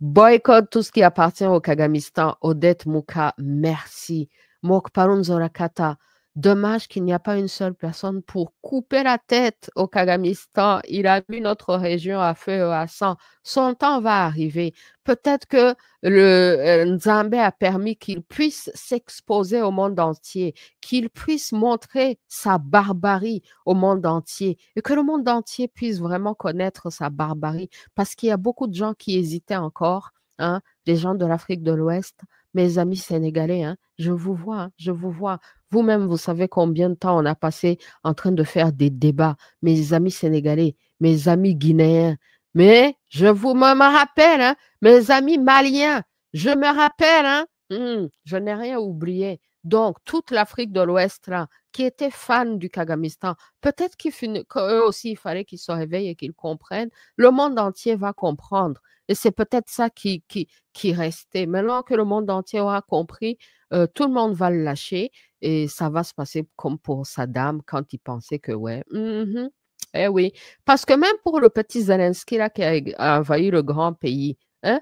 [SPEAKER 1] Boycott tout ce qui appartient au Kagamistan. Odette Mouka, merci. Mokparun Zorakata, dommage qu'il n'y a pas une seule personne pour couper la tête au Kagamistan. Il a mis notre région à feu et à sang. Son temps va arriver. Peut-être que le Nzambe a permis qu'il puisse s'exposer au monde entier, qu'il puisse montrer sa barbarie au monde entier et que le monde entier puisse vraiment connaître sa barbarie parce qu'il y a beaucoup de gens qui hésitaient encore, hein, les gens de l'Afrique de l'Ouest, mes amis sénégalais, hein, je vous vois, hein, je vous vois. Vous-même, vous savez combien de temps on a passé en train de faire des débats, mes amis sénégalais, mes amis guinéens. Mais me rappelle, hein, mes amis maliens, je me rappelle, hein, je n'ai rien oublié. Donc, toute l'Afrique de l'Ouest, là, qui était fan du Kagamistan, peut-être qu'eux aussi, il fallait qu'ils se réveillent et qu'ils comprennent. Le monde entier va comprendre. Et c'est peut-être ça qui restait. Maintenant que le monde entier aura compris, tout le monde va le lâcher et ça va se passer comme pour Saddam quand il pensait que, ouais, eh oui. Parce que même pour le petit Zelensky là, qui a envahi le grand pays, hein,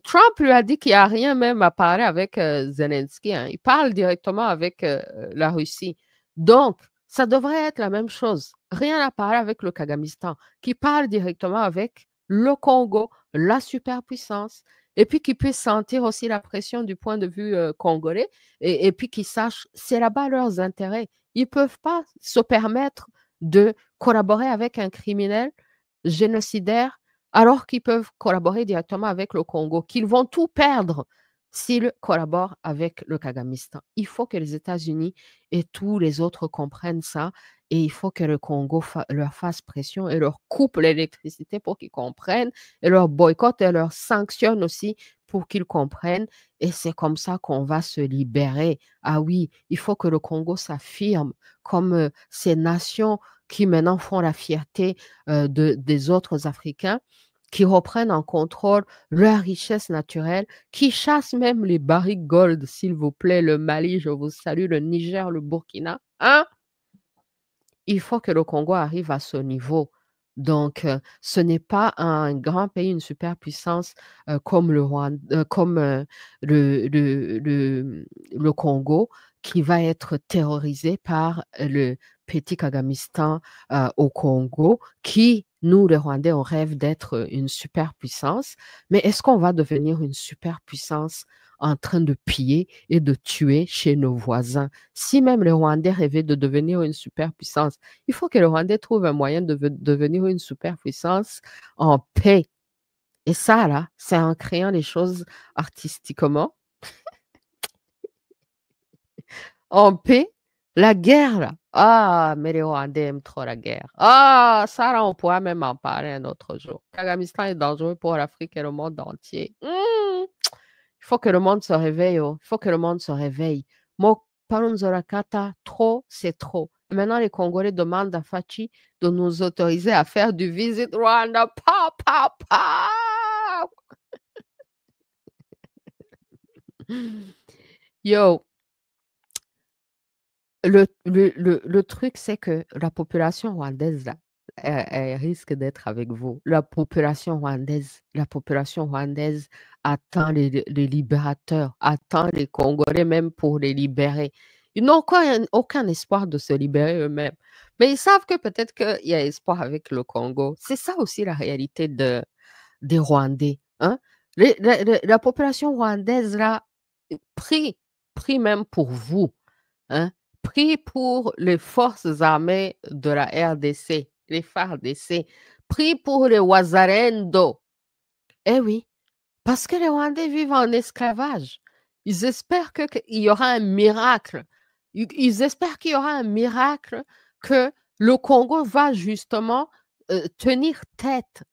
[SPEAKER 1] Trump lui a dit qu'il n'y a rien même à parler avec Zelensky. Hein. Il parle directement avec la Russie. Donc, ça devrait être la même chose. Rien à parler avec le Kagamistan, qui parle directement avec le Congo, la superpuissance, et puis qui puisse sentir aussi la pression du point de vue congolais, et puis qui sache, c'est là-bas leurs intérêts. Ils ne peuvent pas se permettre de collaborer avec un criminel génocidaire alors qu'ils peuvent collaborer directement avec le Congo, qu'ils vont tout perdre s'ils collaborent avec le Kagamistan. Il faut que les États-Unis et tous les autres comprennent ça et il faut que le Congo leur fasse pression et leur coupe l'électricité pour qu'ils comprennent et leur boycotte et leur sanctionne aussi pour qu'ils comprennent. Et c'est comme ça qu'on va se libérer. Ah oui, il faut que le Congo s'affirme comme ces nations qui maintenant font la fierté des autres Africains, qui reprennent en contrôle leur richesse naturelle, qui chassent même les barriques gold, s'il vous plaît, le Mali, je vous salue, le Niger, le Burkina. Hein? Il faut que le Congo arrive à ce niveau. Donc, ce n'est pas un grand pays, une superpuissance comme le Rwanda, comme le Congo, qui va être terrorisé par le petit Kagamistan au Congo, qui, nous, les Rwandais, on rêve d'être une superpuissance. Mais est-ce qu'on va devenir une superpuissance en train de piller et de tuer chez nos voisins? Si même les Rwandais rêvaient de devenir une superpuissance, il faut que le Rwandais trouve un moyen de devenir une superpuissance en paix. Et ça, là, c'est en créant les choses artistiquement, en paix. La guerre, là. Ah, mais les Rwandais aiment trop la guerre. Ah, ça, là, on pourra même en parler un autre jour. Kagamistan est dangereux pour l'Afrique et le monde entier. Il faut que le monde se réveille. Oh. Il faut que le monde se réveille. Parunzorakata, trop, c'est trop. Maintenant, les Congolais demandent à Fachi de nous autoriser à faire du Visit Rwanda. Pa, pa, pa. Yo, le truc, c'est que la population rwandaise, là, elle risque d'être avec vous. La population rwandaise attend les libérateurs, attend les Congolais même pour les libérer. Ils n'ont aucun espoir de se libérer eux-mêmes. Mais ils savent que peut-être qu'il y a espoir avec le Congo. C'est ça aussi la réalité des Rwandais. Hein? La population rwandaise, là, prie, prie même pour vous. Hein? Prie pour les forces armées de la RDC, les FARDC. Prie pour les Wazarendo. Eh oui, parce que les Rwandais vivent en esclavage. Ils espèrent qu'il y aura un miracle. Ils espèrent qu'il y aura un miracle, que le Congo va justement tenir tête,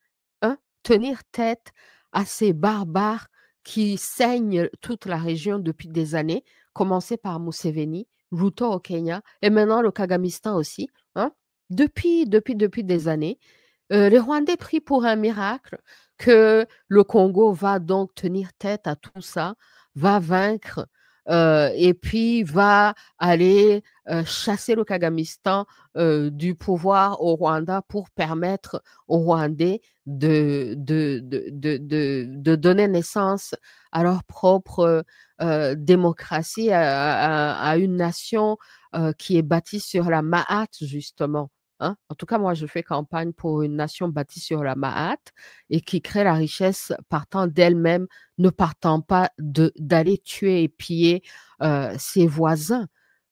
[SPEAKER 1] hein, tenir tête à ces barbares qui saignent toute la région depuis des années, commencé par Museveni, Ruto au Kenya et maintenant le Kagamistan aussi. Hein, depuis des années. Les Rwandais prient pour un miracle, que le Congo va donc tenir tête à tout ça, va vaincre et puis va aller chasser le Kagamistan du pouvoir au Rwanda pour permettre aux Rwandais de donner naissance à leur propre démocratie, à une nation qui est bâtie sur la Mahat, justement. Hein. En tout cas, moi, je fais campagne pour une nation bâtie sur la Mahat et qui crée la richesse partant d'elle-même, ne partant pas d'aller tuer et piller ses voisins.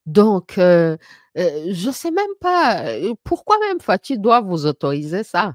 [SPEAKER 1] Donc, je ne sais même pas pourquoi même Fatih doit vous autoriser ça.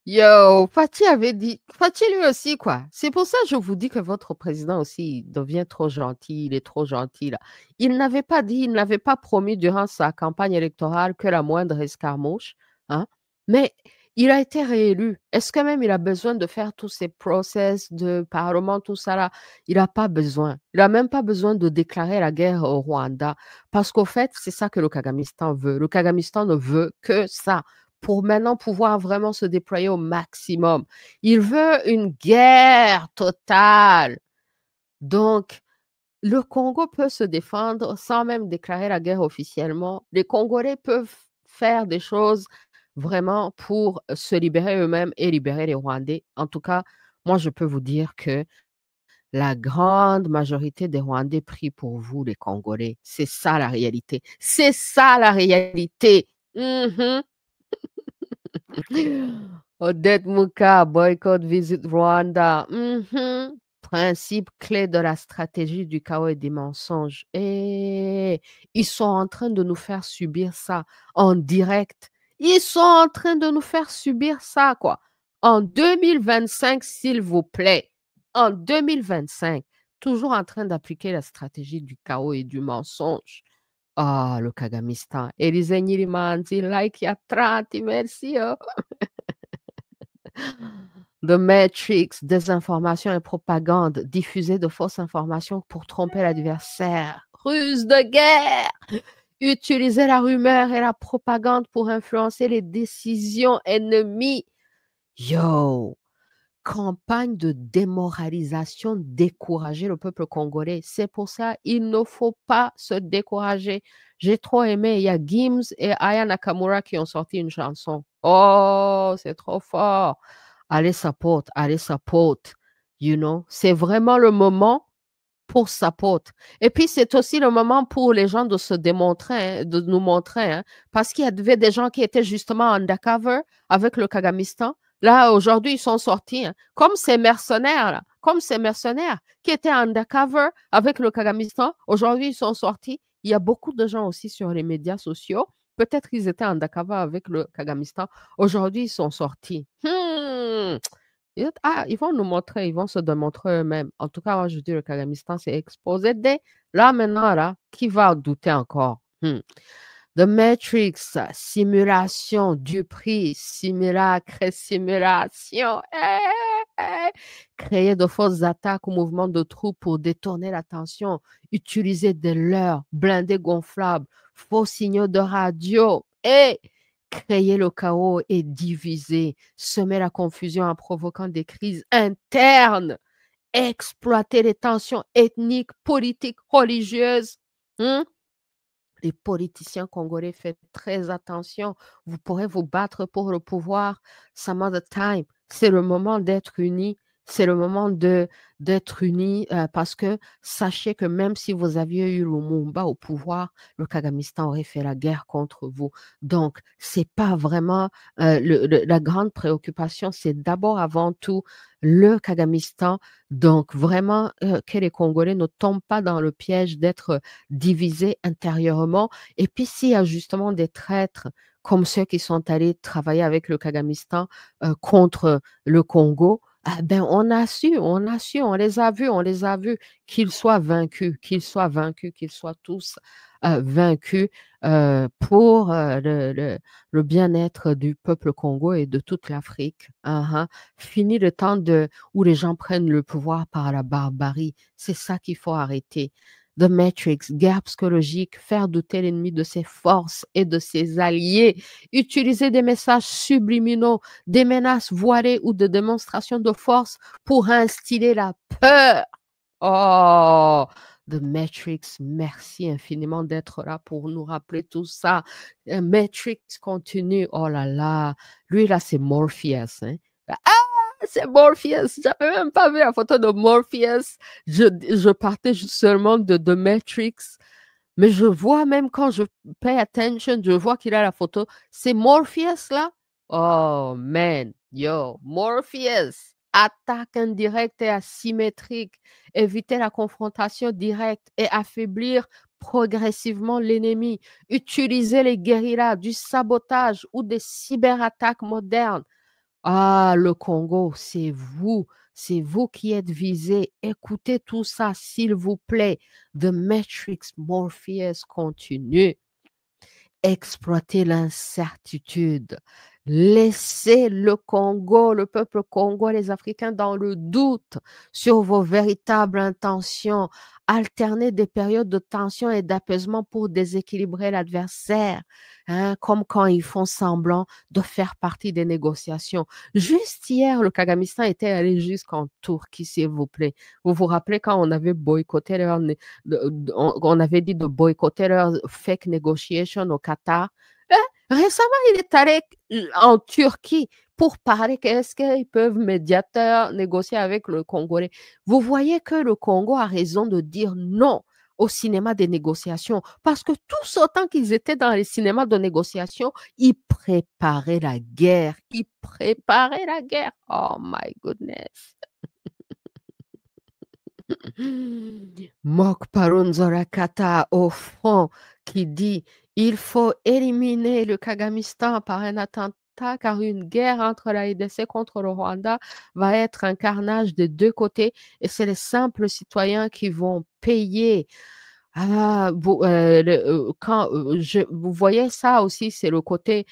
[SPEAKER 1] Yo, Fatih lui aussi, quoi. C'est pour ça que je vous dis que votre président aussi il devient trop gentil, il est trop gentil, là. Il n'avait pas promis durant sa campagne électorale que la moindre escarmouche, hein. Mais il a été réélu. Est-ce que même il a besoin de faire tous ces process de parlement, tout ça là? Il n'a pas besoin. Il n'a même pas besoin de déclarer la guerre au Rwanda. Parce qu'au fait, c'est ça que le Kagamistan veut. Le Kagamistan ne veut que ça pour maintenant pouvoir vraiment se déployer au maximum. Il veut une guerre totale. Donc, le Congo peut se défendre sans même déclarer la guerre officiellement. Les Congolais peuvent faire des choses vraiment pour se libérer eux-mêmes et libérer les Rwandais. En tout cas, moi, je peux vous dire que la grande majorité des Rwandais prient pour vous, les Congolais. C'est ça la réalité. C'est ça la réalité. Mhm. Odette Muka, boycott, visite Rwanda. Mhm. Principe clé de la stratégie du chaos et des mensonges. Et ils sont en train de nous faire subir ça en direct. Ils sont en train de nous faire subir ça, quoi. En 2025, s'il vous plaît. En 2025, toujours en train d'appliquer la stratégie du chaos et du mensonge. Ah, le Kagamistan. Élisée Nyirimanzi, like ya 30, merci. Oh. The Matrix, désinformation et propagande, diffuser de fausses informations pour tromper l'adversaire, ruse de guerre, utiliser la rumeur et la propagande pour influencer les décisions ennemies. Yo, campagne de démoralisation, décourager le peuple congolais. C'est pour ça il ne faut pas se décourager. J'ai trop aimé. Il y a Gims et Aya Nakamura qui ont sorti une chanson. Oh, c'est trop fort. Allez, support. You know, c'est vraiment le moment pour support. Et puis, c'est aussi le moment pour les gens de se démontrer, hein, de nous montrer, hein, parce qu'il y avait des gens qui étaient justement undercover avec le Kagamistan. Là, aujourd'hui, ils sont sortis, hein, comme ces mercenaires, là, comme ces mercenaires qui étaient undercover avec le Kagamistan. Aujourd'hui, ils sont sortis. Il y a beaucoup de gens aussi sur les médias sociaux. Peut-être qu'ils étaient undercover avec le Kagamistan. Aujourd'hui, ils sont sortis. Ils vont nous montrer, ils vont se démontrer eux-mêmes. En tout cas, moi, je dis le Kagamistan s'est exposé dès là, maintenant, là, qui va douter encore? The Matrix, simulation, du prix, simulacre, simulation. Créer de fausses attaques au mouvement de troupes pour détourner l'attention, utiliser des leurres, blindés gonflables, faux signaux de radio. Créer le chaos et diviser, semer la confusion en provoquant des crises internes, exploiter les tensions ethniques, politiques, religieuses. Les politiciens congolais, faites très attention. Vous pourrez vous battre pour le pouvoir some other time. C'est le moment d'être unis. C'est le moment d'être unis parce que sachez que même si vous aviez eu Lumumba au pouvoir, le Kagamistan aurait fait la guerre contre vous. Donc, c'est pas vraiment la grande préoccupation, c'est d'abord avant tout le Kagamistan. Donc, vraiment, que les Congolais ne tombent pas dans le piège d'être divisés intérieurement. Et puis, s'il y a justement des traîtres comme ceux qui sont allés travailler avec le Kagamistan contre le Congo, ah ben on a su, on les a vus, qu'ils soient tous vaincus pour le bien-être du peuple Congo et de toute l'Afrique. Fini le temps où les gens prennent le pouvoir par la barbarie. C'est ça qu'il faut arrêter. The Matrix, guerre psychologique, faire douter l'ennemi de ses forces et de ses alliés, utiliser des messages subliminaux, des menaces voilées ou des démonstrations de force pour instiller la peur. Oh, The Matrix, merci infiniment d'être là pour nous rappeler tout ça. Matrix continue, oh là là, lui là c'est Morpheus. Hein? C'est Morpheus. J'avais même pas vu la photo de Morpheus. Je partais seulement de The Matrix. Mais je vois même quand je pay attention, je vois qu'il a la photo. C'est Morpheus là? Oh man, yo, Morpheus. Attaque indirecte et asymétrique. Éviter la confrontation directe et affaiblir progressivement l'ennemi. Utiliser les guérillas, du sabotage ou des cyberattaques modernes. Ah, le Congo, c'est vous qui êtes visés. Écoutez tout ça, s'il vous plaît. The Matrix Morpheus continue. Exploiter l'incertitude. Laissez le Congo, le peuple congolais, les Africains dans le doute sur vos véritables intentions. Alterner des périodes de tension et d'apaisement pour déséquilibrer l'adversaire, comme quand ils font semblant de faire partie des négociations. Juste hier, le Kagamistan était allé jusqu'en Turquie, s'il vous plaît. Vous vous rappelez quand on avait boycotté on avait dit de boycotter leur fake negotiation au Qatar. Récemment, il est allé en Turquie pour parler qu'est-ce qu'ils peuvent médiateurs négocier avec le Congolais. Vous voyez que le Congo a raison de dire non au cinéma des négociations parce que tous autant qu'ils étaient dans les cinémas de négociation, ils préparaient la guerre. Ils préparaient la guerre. Oh my goodness. Mok Parunzorakata au front qui dit il faut éliminer le Kagamistan par un attentat car une guerre entre la RDC contre le Rwanda va être un carnage des deux côtés et c'est les simples citoyens qui vont payer. Ah, vous voyez ça aussi, c'est le côté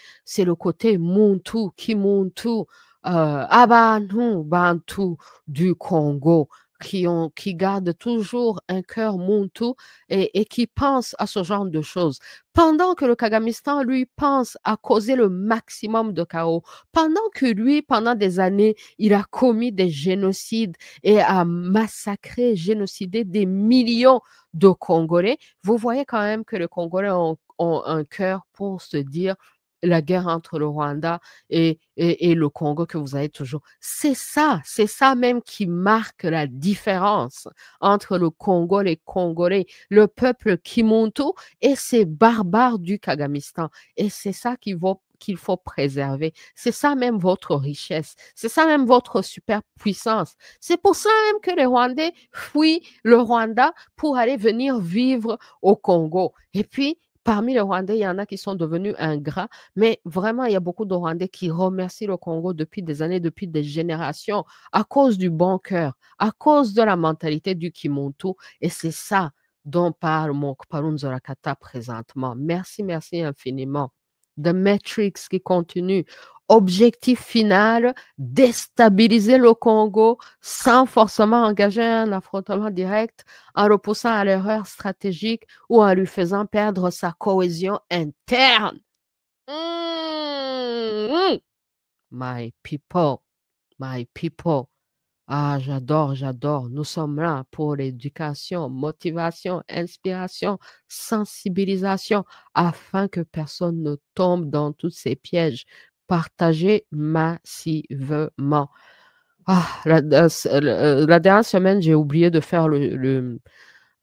[SPEAKER 1] Muntu, Kimuntu, Abantu, Bantu du Congo, qui gardent toujours un cœur Muntu et qui pensent à ce genre de choses. Pendant que le Kagamistan, lui, pense à causer le maximum de chaos, pendant que lui, pendant des années, il a commis des génocides et a massacré, génocidé des millions de Congolais, vous voyez quand même que les Congolais ont un cœur pour se dire la guerre entre le Rwanda et le Congo que vous avez toujours. C'est ça même qui marque la différence entre le Congo, les Congolais, le peuple Kimuntu et ces barbares du Kagamistan. Et c'est ça qu'il faut préserver. C'est ça même votre richesse. C'est ça même votre superpuissance. C'est pour ça même que les Rwandais fuient le Rwanda pour aller venir vivre au Congo. Et puis, parmi les Rwandais, il y en a qui sont devenus ingrats, mais vraiment, il y a beaucoup de Rwandais qui remercient le Congo depuis des années, depuis des générations, à cause du bon cœur, à cause de la mentalité du Kimuntu. Et c'est ça dont parle mon Parunzorakata présentement. Merci, merci infiniment. The Matrix qui continue. Objectif final, déstabiliser le Congo sans forcément engager un affrontement direct, en repoussant à l'erreur stratégique ou en lui faisant perdre sa cohésion interne. My people, my people. Ah, j'adore, j'adore. Nous sommes là pour l'éducation, motivation, inspiration, sensibilisation, afin que personne ne tombe dans tous ces pièges. Partagez massivement. Ah, la dernière semaine, j'ai oublié de faire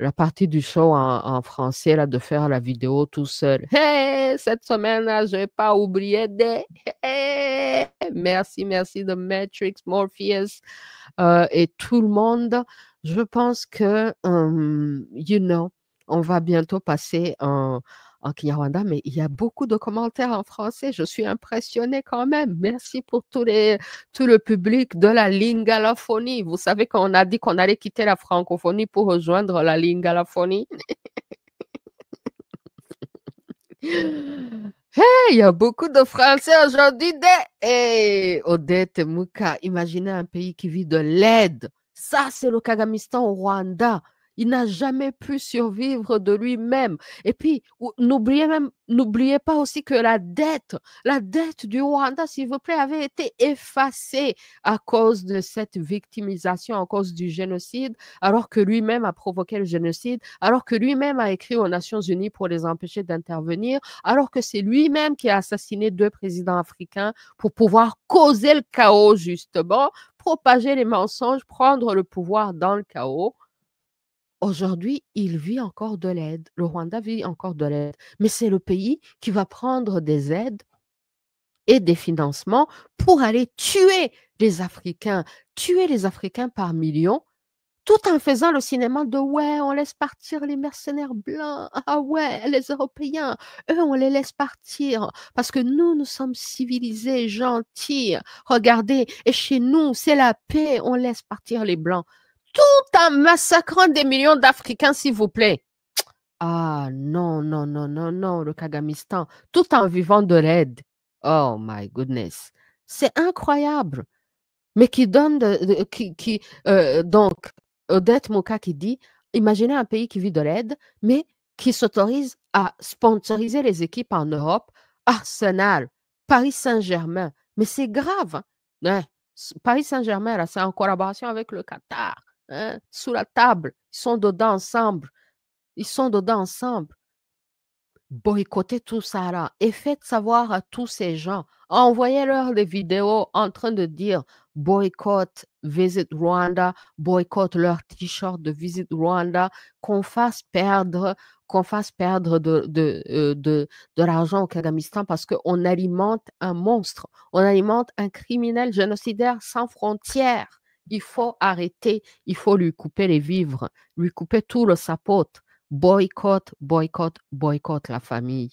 [SPEAKER 1] la partie du show en français, là, de faire la vidéo tout seul. Hey, cette semaine-là, je n'ai pas oublié de... Hey, merci, merci de Matrix, Morpheus et tout le monde. Je pense que, on va bientôt passer en Kinyarwanda, mais il y a beaucoup de commentaires en français. Je suis impressionnée quand même. Merci pour tout le public de la lingalophonie. Vous savez qu'on a dit qu'on allait quitter la francophonie pour rejoindre la lingalophonie. Hey, il y a beaucoup de Français aujourd'hui. Hey, Odette Mouka, imaginez un pays qui vit de l'aide. Ça, c'est le Kagamistan au Rwanda. Il n'a jamais pu survivre de lui-même. Et puis, n'oubliez pas aussi que la dette du Rwanda, s'il vous plaît, avait été effacée à cause de cette victimisation, à cause du génocide, alors que lui-même a provoqué le génocide, alors que lui-même a écrit aux Nations Unies pour les empêcher d'intervenir, alors que c'est lui-même qui a assassiné 2 présidents africains pour pouvoir causer le chaos, justement, propager les mensonges, prendre le pouvoir dans le chaos. Aujourd'hui, il vit encore de l'aide. Le Rwanda vit encore de l'aide. Mais c'est le pays qui va prendre des aides et des financements pour aller tuer les Africains par millions, tout en faisant le cinéma de ouais, on laisse partir les mercenaires blancs. Ah ouais, les Européens, eux, on les laisse partir parce que nous sommes civilisés, gentils. Regardez, et chez nous, c'est la paix, on laisse partir les blancs. Tout en massacrant des millions d'Africains, s'il vous plaît. Ah non, non, non, non, non, le Kagamistan, tout en vivant de l'aide. Oh my goodness. C'est incroyable. Mais qui donne donc, Odette Moka qui dit, imaginez un pays qui vit de l'aide, mais qui s'autorise à sponsoriser les équipes en Europe, Arsenal, Paris Saint-Germain. Mais c'est grave, hein. Hein, Paris Saint-Germain, là, c'est en collaboration avec le Qatar, hein, sous la table. Ils sont dedans ensemble. Ils sont dedans ensemble. Boycottez tout ça là et faites savoir à tous ces gens, envoyez-leur des vidéos en train de dire boycott Visit Rwanda, boycott leur t-shirt de Visit Rwanda, qu'on fasse perdre de l'argent au Kyrgyzstan parce qu'on alimente un monstre, on alimente un criminel génocidaire sans frontières. Il faut arrêter, il faut lui couper les vivres, lui couper tout le sapote. Boycott, boycott, boycott la famille.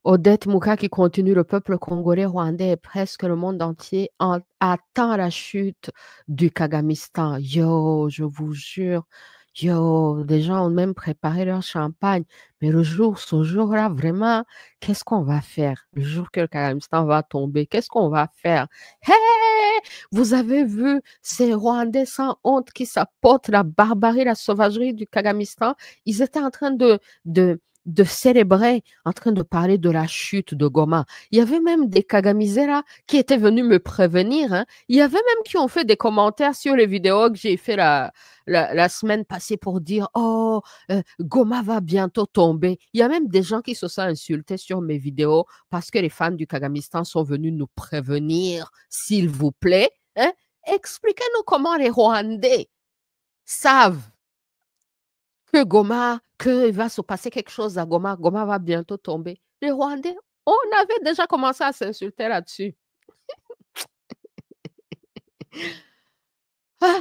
[SPEAKER 1] Odette Mouka qui continue, le peuple congolais, rwandais et presque le monde entier attend la chute du Kagamistan. Yo, je vous jure, yo, des gens ont même préparé leur champagne. Mais ce jour-là, vraiment, qu'est-ce qu'on va faire? Le jour que le Kagamistan va tomber, qu'est-ce qu'on va faire? Hey! Vous avez vu ces Rwandais sans honte qui s'apportent la barbarie, la sauvagerie du Kagamistan? Ils étaient en train de célébrer, en train de parler de la chute de Goma. Il y avait même des Kagamisés là qui étaient venus me prévenir, hein. Il y avait même qui ont fait des commentaires sur les vidéos que j'ai fait la semaine passée pour dire oh, Goma va bientôt tomber. Il y a même des gens qui se sont insultés sur mes vidéos parce que les fans du Kagamistan sont venus nous prévenir, s'il vous plaît. Hein? Expliquez-nous comment les Rwandais savent qu'il va se passer quelque chose à Goma, Goma va bientôt tomber. Les Rwandais, on avait déjà commencé à s'insulter là-dessus. Ah,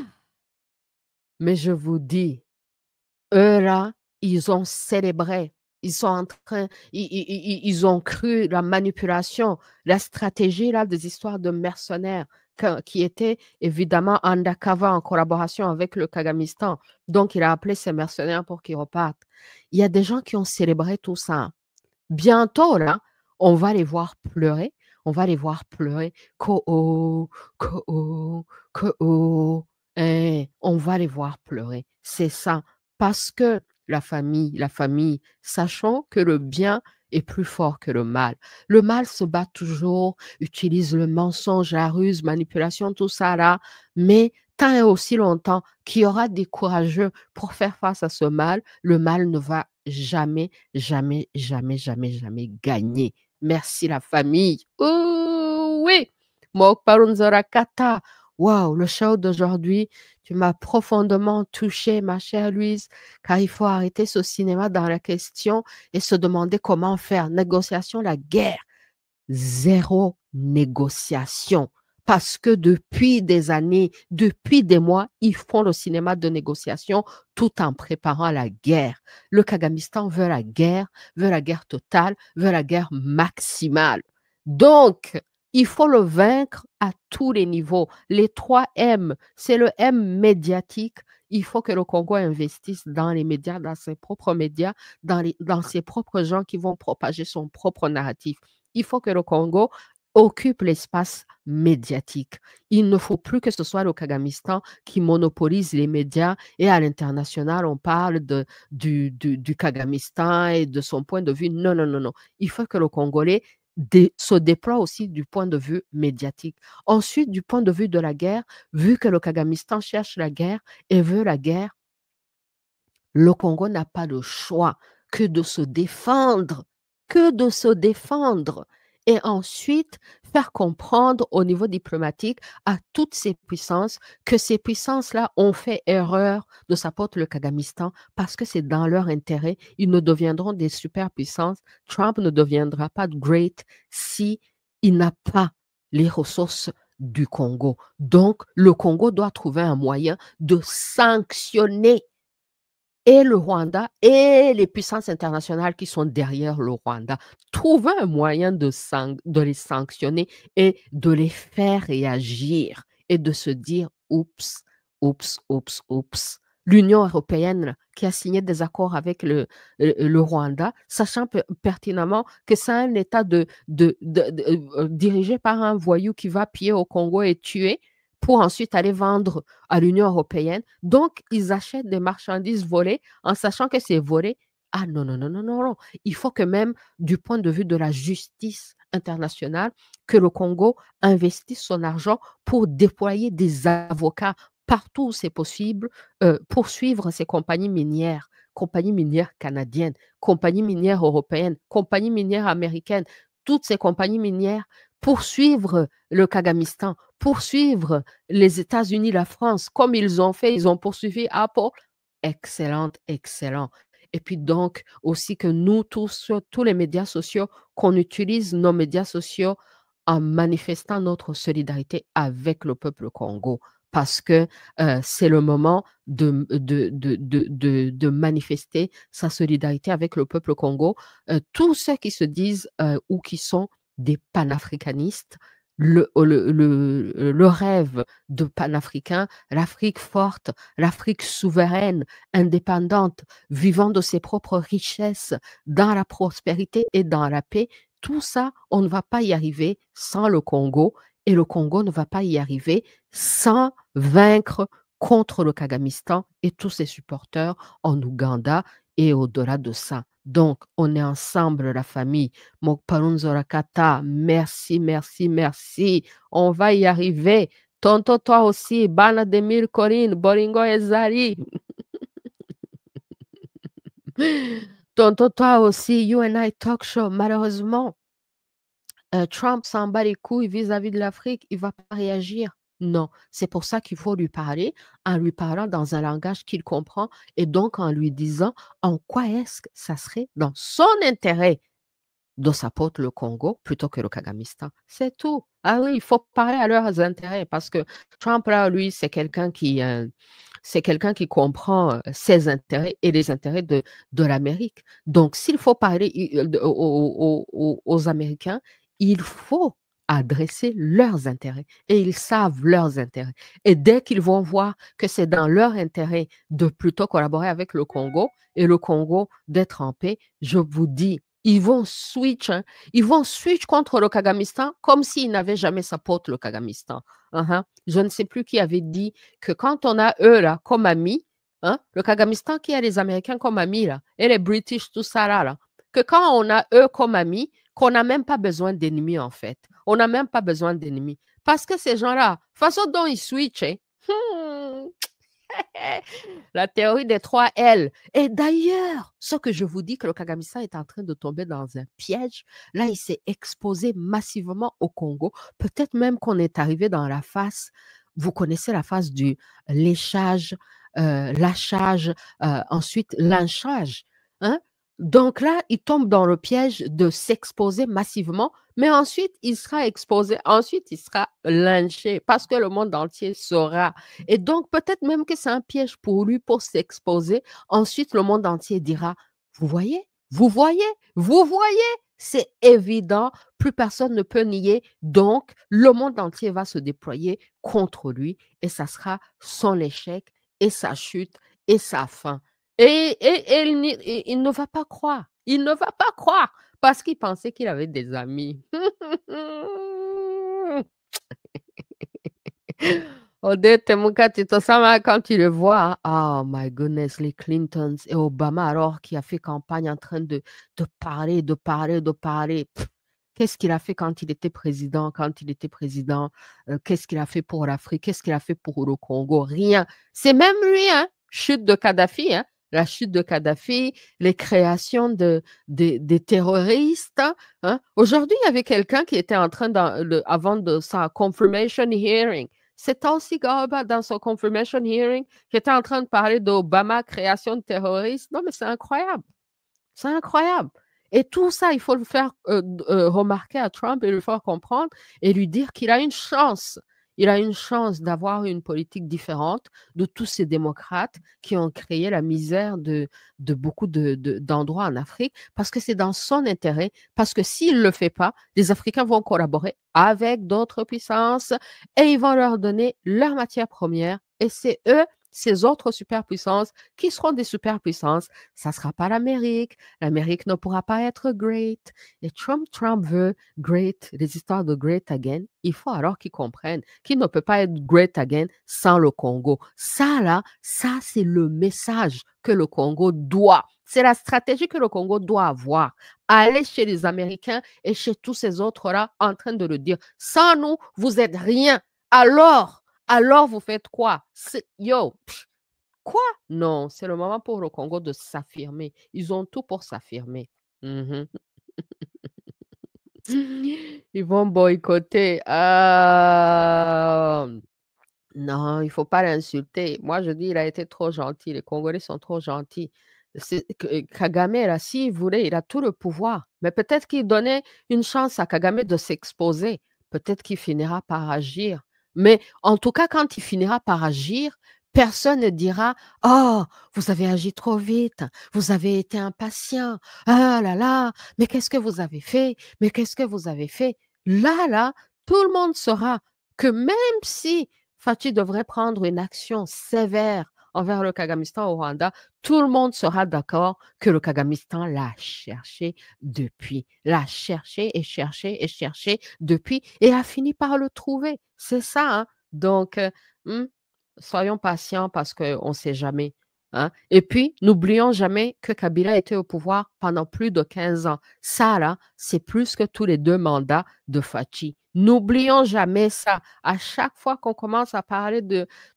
[SPEAKER 1] mais je vous dis, eux là, ils ont célébré. Ils sont en train, ils ont cru la manipulation, la stratégie là des histoires de mercenaires qui étaient évidemment undercover en collaboration avec le Kagamistan. Donc, il a appelé ces mercenaires pour qu'ils repartent. Il y a des gens qui ont célébré tout ça. Bientôt, là, on va les voir pleurer. On va les voir pleurer. Ko-oh, ko-oh, ko-oh. On va les voir pleurer. C'est ça. Parce que la famille, sachant que le bien est plus fort que le mal. Le mal se bat toujours, utilise le mensonge, la ruse, manipulation, tout ça là, mais tant et aussi longtemps qu'il y aura des courageux pour faire face à ce mal, le mal ne va jamais, jamais, jamais, jamais, jamais gagner. Merci la famille. Oh oui! Mok Parunzora Kata. Wow, le show d'aujourd'hui, tu m'as profondément touchée, ma chère Louise, car il faut arrêter ce cinéma dans la question et se demander comment faire. Négociation, la guerre. Zéro négociation. Parce que depuis des années, depuis des mois, ils font le cinéma de négociation tout en préparant la guerre. Le Kagamistan veut la guerre totale, veut la guerre maximale. Donc, il faut le vaincre à tous les niveaux. Les 3 M, c'est le M médiatique. Il faut que le Congo investisse dans les médias, dans ses propres médias, dans ses propres gens qui vont propager son propre narratif. Il faut que le Congo occupe l'espace médiatique. Il ne faut plus que ce soit le Kagamistan qui monopolise les médias et à l'international, on parle du Kagamistan et de son point de vue. Non, non, non, non. Il faut que le Congolais se déploie aussi du point de vue médiatique. Ensuite, du point de vue de la guerre, vu que le Kagamistan cherche la guerre et veut la guerre, le Congo n'a pas le choix que de se défendre, que de se défendre. Et ensuite, faire comprendre au niveau diplomatique à toutes ces puissances que ces puissances-là ont fait erreur de s'apporter le Kagamistan parce que c'est dans leur intérêt. Ils ne deviendront des superpuissances. Trump ne deviendra pas great si il n'a pas les ressources du Congo. Donc, le Congo doit trouver un moyen de sanctionner et le Rwanda et les puissances internationales qui sont derrière le Rwanda. Trouver un moyen de les sanctionner et de les faire réagir et de se dire oups, oups, oups, oups. L'Union européenne qui a signé des accords avec le Rwanda, sachant pertinemment que c'est un État dirigé par un voyou qui va piller au Congo et tuer pour ensuite aller vendre à l'Union européenne. Donc, ils achètent des marchandises volées en sachant que c'est volé. Ah non, non, non, non, non, non. Il faut que même du point de vue de la justice internationale, que le Congo investisse son argent pour déployer des avocats partout où c'est possible, poursuivre ces compagnies minières canadiennes, compagnies minières européennes, compagnies minières américaines, toutes ces compagnies minières, poursuivre le Kagamistan, poursuivre les États-Unis, la France, comme ils ont fait, ils ont poursuivi Apple. Excellent, excellent. Et puis donc aussi que nous tous, tous les médias sociaux, qu'on utilise nos médias sociaux en manifestant notre solidarité avec le peuple Congo. Parce que c'est le moment de manifester sa solidarité avec le peuple Congo. Tous ceux qui se disent ou qui sont des panafricanistes, le rêve de panafricain, l'Afrique forte, l'Afrique souveraine, indépendante, vivant de ses propres richesses, dans la prospérité et dans la paix, tout ça, on ne va pas y arriver sans le Congo et le Congo ne va pas y arriver sans vaincre contre le Kagamistan et tous ses supporters en Ouganda et au-delà de ça. Donc, on est ensemble, la famille. Mokparunzorakata, merci, merci, merci. On va y arriver. Tonto, toi aussi. Bana Demir Corinne, Boringo Ezari. Tonto, toi aussi. You and I Talk Show. Malheureusement, Trump s'en bat les couilles vis-à-vis de l'Afrique. Il ne va pas réagir. Non, c'est pour ça qu'il faut lui parler, en lui parlant dans un langage qu'il comprend et donc en lui disant en quoi est-ce que ça serait dans son intérêt de s'apporter le Congo plutôt que le Kagamistan. C'est tout. Ah oui, il faut parler à leurs intérêts parce que Trump, là, lui, c'est quelqu'un qui comprend ses intérêts et les intérêts de l'Amérique. Donc, s'il faut parler aux Américains, il faut adresser leurs intérêts et ils savent leurs intérêts. Et dès qu'ils vont voir que c'est dans leur intérêt de plutôt collaborer avec le Congo et le Congo d'être en paix, je vous dis, ils vont switch, hein. Ils vont switch contre le Kagamistan comme s'ils n'avaient jamais support le Kagamistan. Je ne sais plus qui avait dit que quand on a eux là comme amis, le Kagamistan qui a les Américains comme amis là, et les British, tout ça là, que quand on a eux comme amis, qu'on n'a même pas besoin d'ennemis, en fait. On n'a même pas besoin d'ennemis. Parce que ces gens-là, façon dont ils switchent, la théorie des 3 L. Et d'ailleurs, ce que je vous dis que le Kagame-san est en train de tomber dans un piège, là, il s'est exposé massivement au Congo. Peut-être même qu'on est arrivé dans la phase, vous connaissez la phase du léchage, lâchage, ensuite lynchage. Hein? Donc là, il tombe dans le piège de s'exposer massivement, mais ensuite, il sera exposé, ensuite, il sera lynché parce que le monde entier saura. Et donc, peut-être même que c'est un piège pour lui pour s'exposer. Ensuite, le monde entier dira, vous voyez, vous voyez, vous voyez, c'est évident, plus personne ne peut nier. Donc, le monde entier va se déployer contre lui et ça sera son échec et sa chute et sa fin. Et il ne va pas croire. Il ne va pas croire parce qu'il pensait qu'il avait des amis. Odette Temuka Titosama, quand tu le vois, oh my goodness, les Clintons et Obama, alors qui a fait campagne en train de parler, de parler, de parler. Qu'est-ce qu'il a fait quand il était président? Quand il était président, qu'est-ce qu'il a fait pour l'Afrique? Qu'est-ce qu'il a fait pour le Congo? Rien. C'est même lui, hein? Chute de Kadhafi, hein? La chute de Kadhafi, les créations des terroristes. Hein? Aujourd'hui, il y avait quelqu'un qui était en train, avant de sa confirmation hearing, c'est aussi Garba dans son confirmation hearing qui était en train de parler d'Obama, création de terroristes. Non, mais c'est incroyable. C'est incroyable. Et tout ça, il faut le faire remarquer à Trump et le faire comprendre et lui dire qu'il a une chance. Il a une chance d'avoir une politique différente de tous ces démocrates qui ont créé la misère de beaucoup d'endroits en Afrique parce que c'est dans son intérêt, parce que s'il ne le fait pas, les Africains vont collaborer avec d'autres puissances et ils vont leur donner leurs matières premières et c'est eux, ces autres superpuissances, qui seront des superpuissances. Ça ne sera pas l'Amérique. L'Amérique ne pourra pas être great. Et Trump veut great, les histoires de great again. Il faut alors qu'ils comprennent qu'il ne peut pas être great again sans le Congo. Ça, là, ça, c'est le message que le Congo doit. C'est la stratégie que le Congo doit avoir. Aller chez les Américains et chez tous ces autres-là en train de le dire. Sans nous, vous n'êtes rien. Alors vous faites quoi? Yo, quoi? Non, c'est le moment pour le Congo de s'affirmer. Ils ont tout pour s'affirmer. Mhm. Ils vont boycotter. Non, il ne faut pas l'insulter. Moi, je dis, il a été trop gentil. Les Congolais sont trop gentils. Kagame, là, s'il voulait, il a tout le pouvoir. Mais peut-être qu'il donnait une chance à Kagame de s'exposer. Peut-être qu'il finira par agir. Mais en tout cas, quand il finira par agir, personne ne dira, oh, vous avez agi trop vite, vous avez été impatient, ah là là, mais qu'est-ce que vous avez fait? Mais qu'est-ce que vous avez fait? Là, tout le monde saura que même si Fachi devrait prendre une action sévère envers le Kagamistan au Rwanda, tout le monde sera d'accord que le Kagamistan l'a cherché depuis, l'a cherché et cherché et cherché depuis et a fini par le trouver. C'est ça, hein? Donc, soyons patients parce qu'on ne sait jamais. Hein? Et puis, n'oublions jamais que Kabila était au pouvoir pendant plus de 15 ans. Ça, là, c'est plus que tous les 2 mandats de Fachi. N'oublions jamais ça. À chaque fois qu'on commence à parler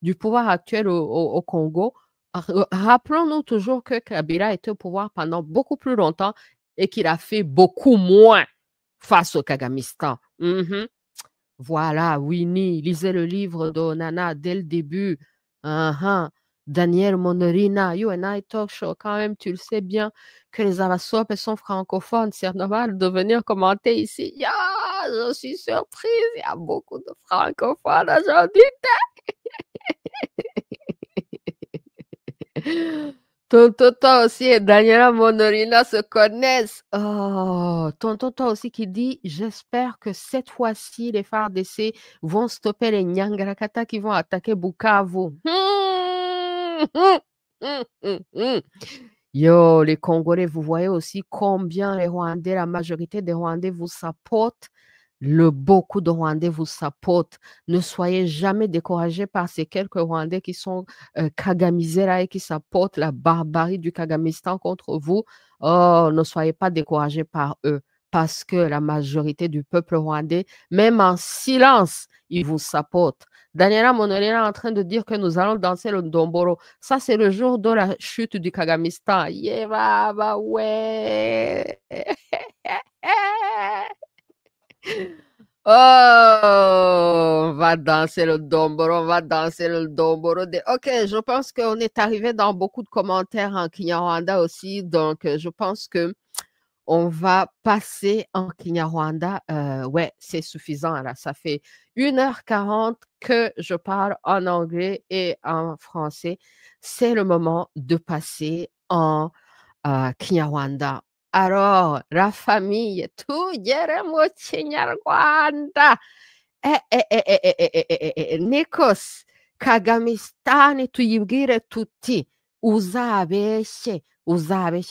[SPEAKER 1] du pouvoir actuel au Congo, rappelons-nous toujours que Kabila était au pouvoir pendant beaucoup plus longtemps et qu'il a fait beaucoup moins face au Kagamistan. Voilà, Winnie, lisez le livre d'Onana dès le début. Daniel Monorina, You and I Talk Show, quand même, tu le sais bien que les Avasopes sont francophones. C'est normal de venir commenter ici. Je suis surprise, il y a beaucoup de francophones aujourd'hui. Tonton toi aussi et Daniela Monorina se connaissent. Oh, tonton toi aussi qui dit, j'espère que cette fois-ci, les FARDC vont stopper les Nyangarakata qui vont attaquer Bukavu. Yo, les Congolais, vous voyez aussi combien les Rwandais, la majorité des Rwandais vous supportent. beaucoup de Rwandais vous supportent. Ne soyez jamais découragés par ces quelques Rwandais qui sont kagamisés là et qui supportent la barbarie du Kagamistan contre vous. Oh, ne soyez pas découragés par eux parce que la majorité du peuple rwandais, même en silence, ils vous supportent. Daniela Monolena est en train de dire que nous allons danser le Ndomboro. Ça, c'est le jour de la chute du Kagamistan. Yeah, bah, ouais. Oh, on va danser le domboro, on va danser le domboro. Ok, je pense qu'on est arrivé dans beaucoup de commentaires en Kinyarwanda aussi, donc je pense que on va passer en Kinyarwanda. Ouais, c'est suffisant là. Ça fait 1h40 que je parle en anglais et en français. C'est le moment de passer en Kinyarwanda. Alors, la famille, tugere mu Kinyarwanda. Nikos, Kagamisitani tuyibwire tuti uzabeshye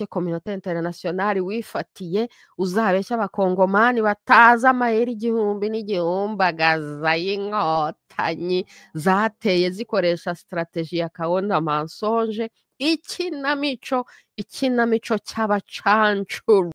[SPEAKER 1] kominote interinasiyonari wifatiye, uzabeshye abakongomani batazi amayeri igihumbi n'igihumbagaza y'inkotanyi zateye zikoresha sitarateji ya kawunda mansonje, ikinamico cy'abacancuro.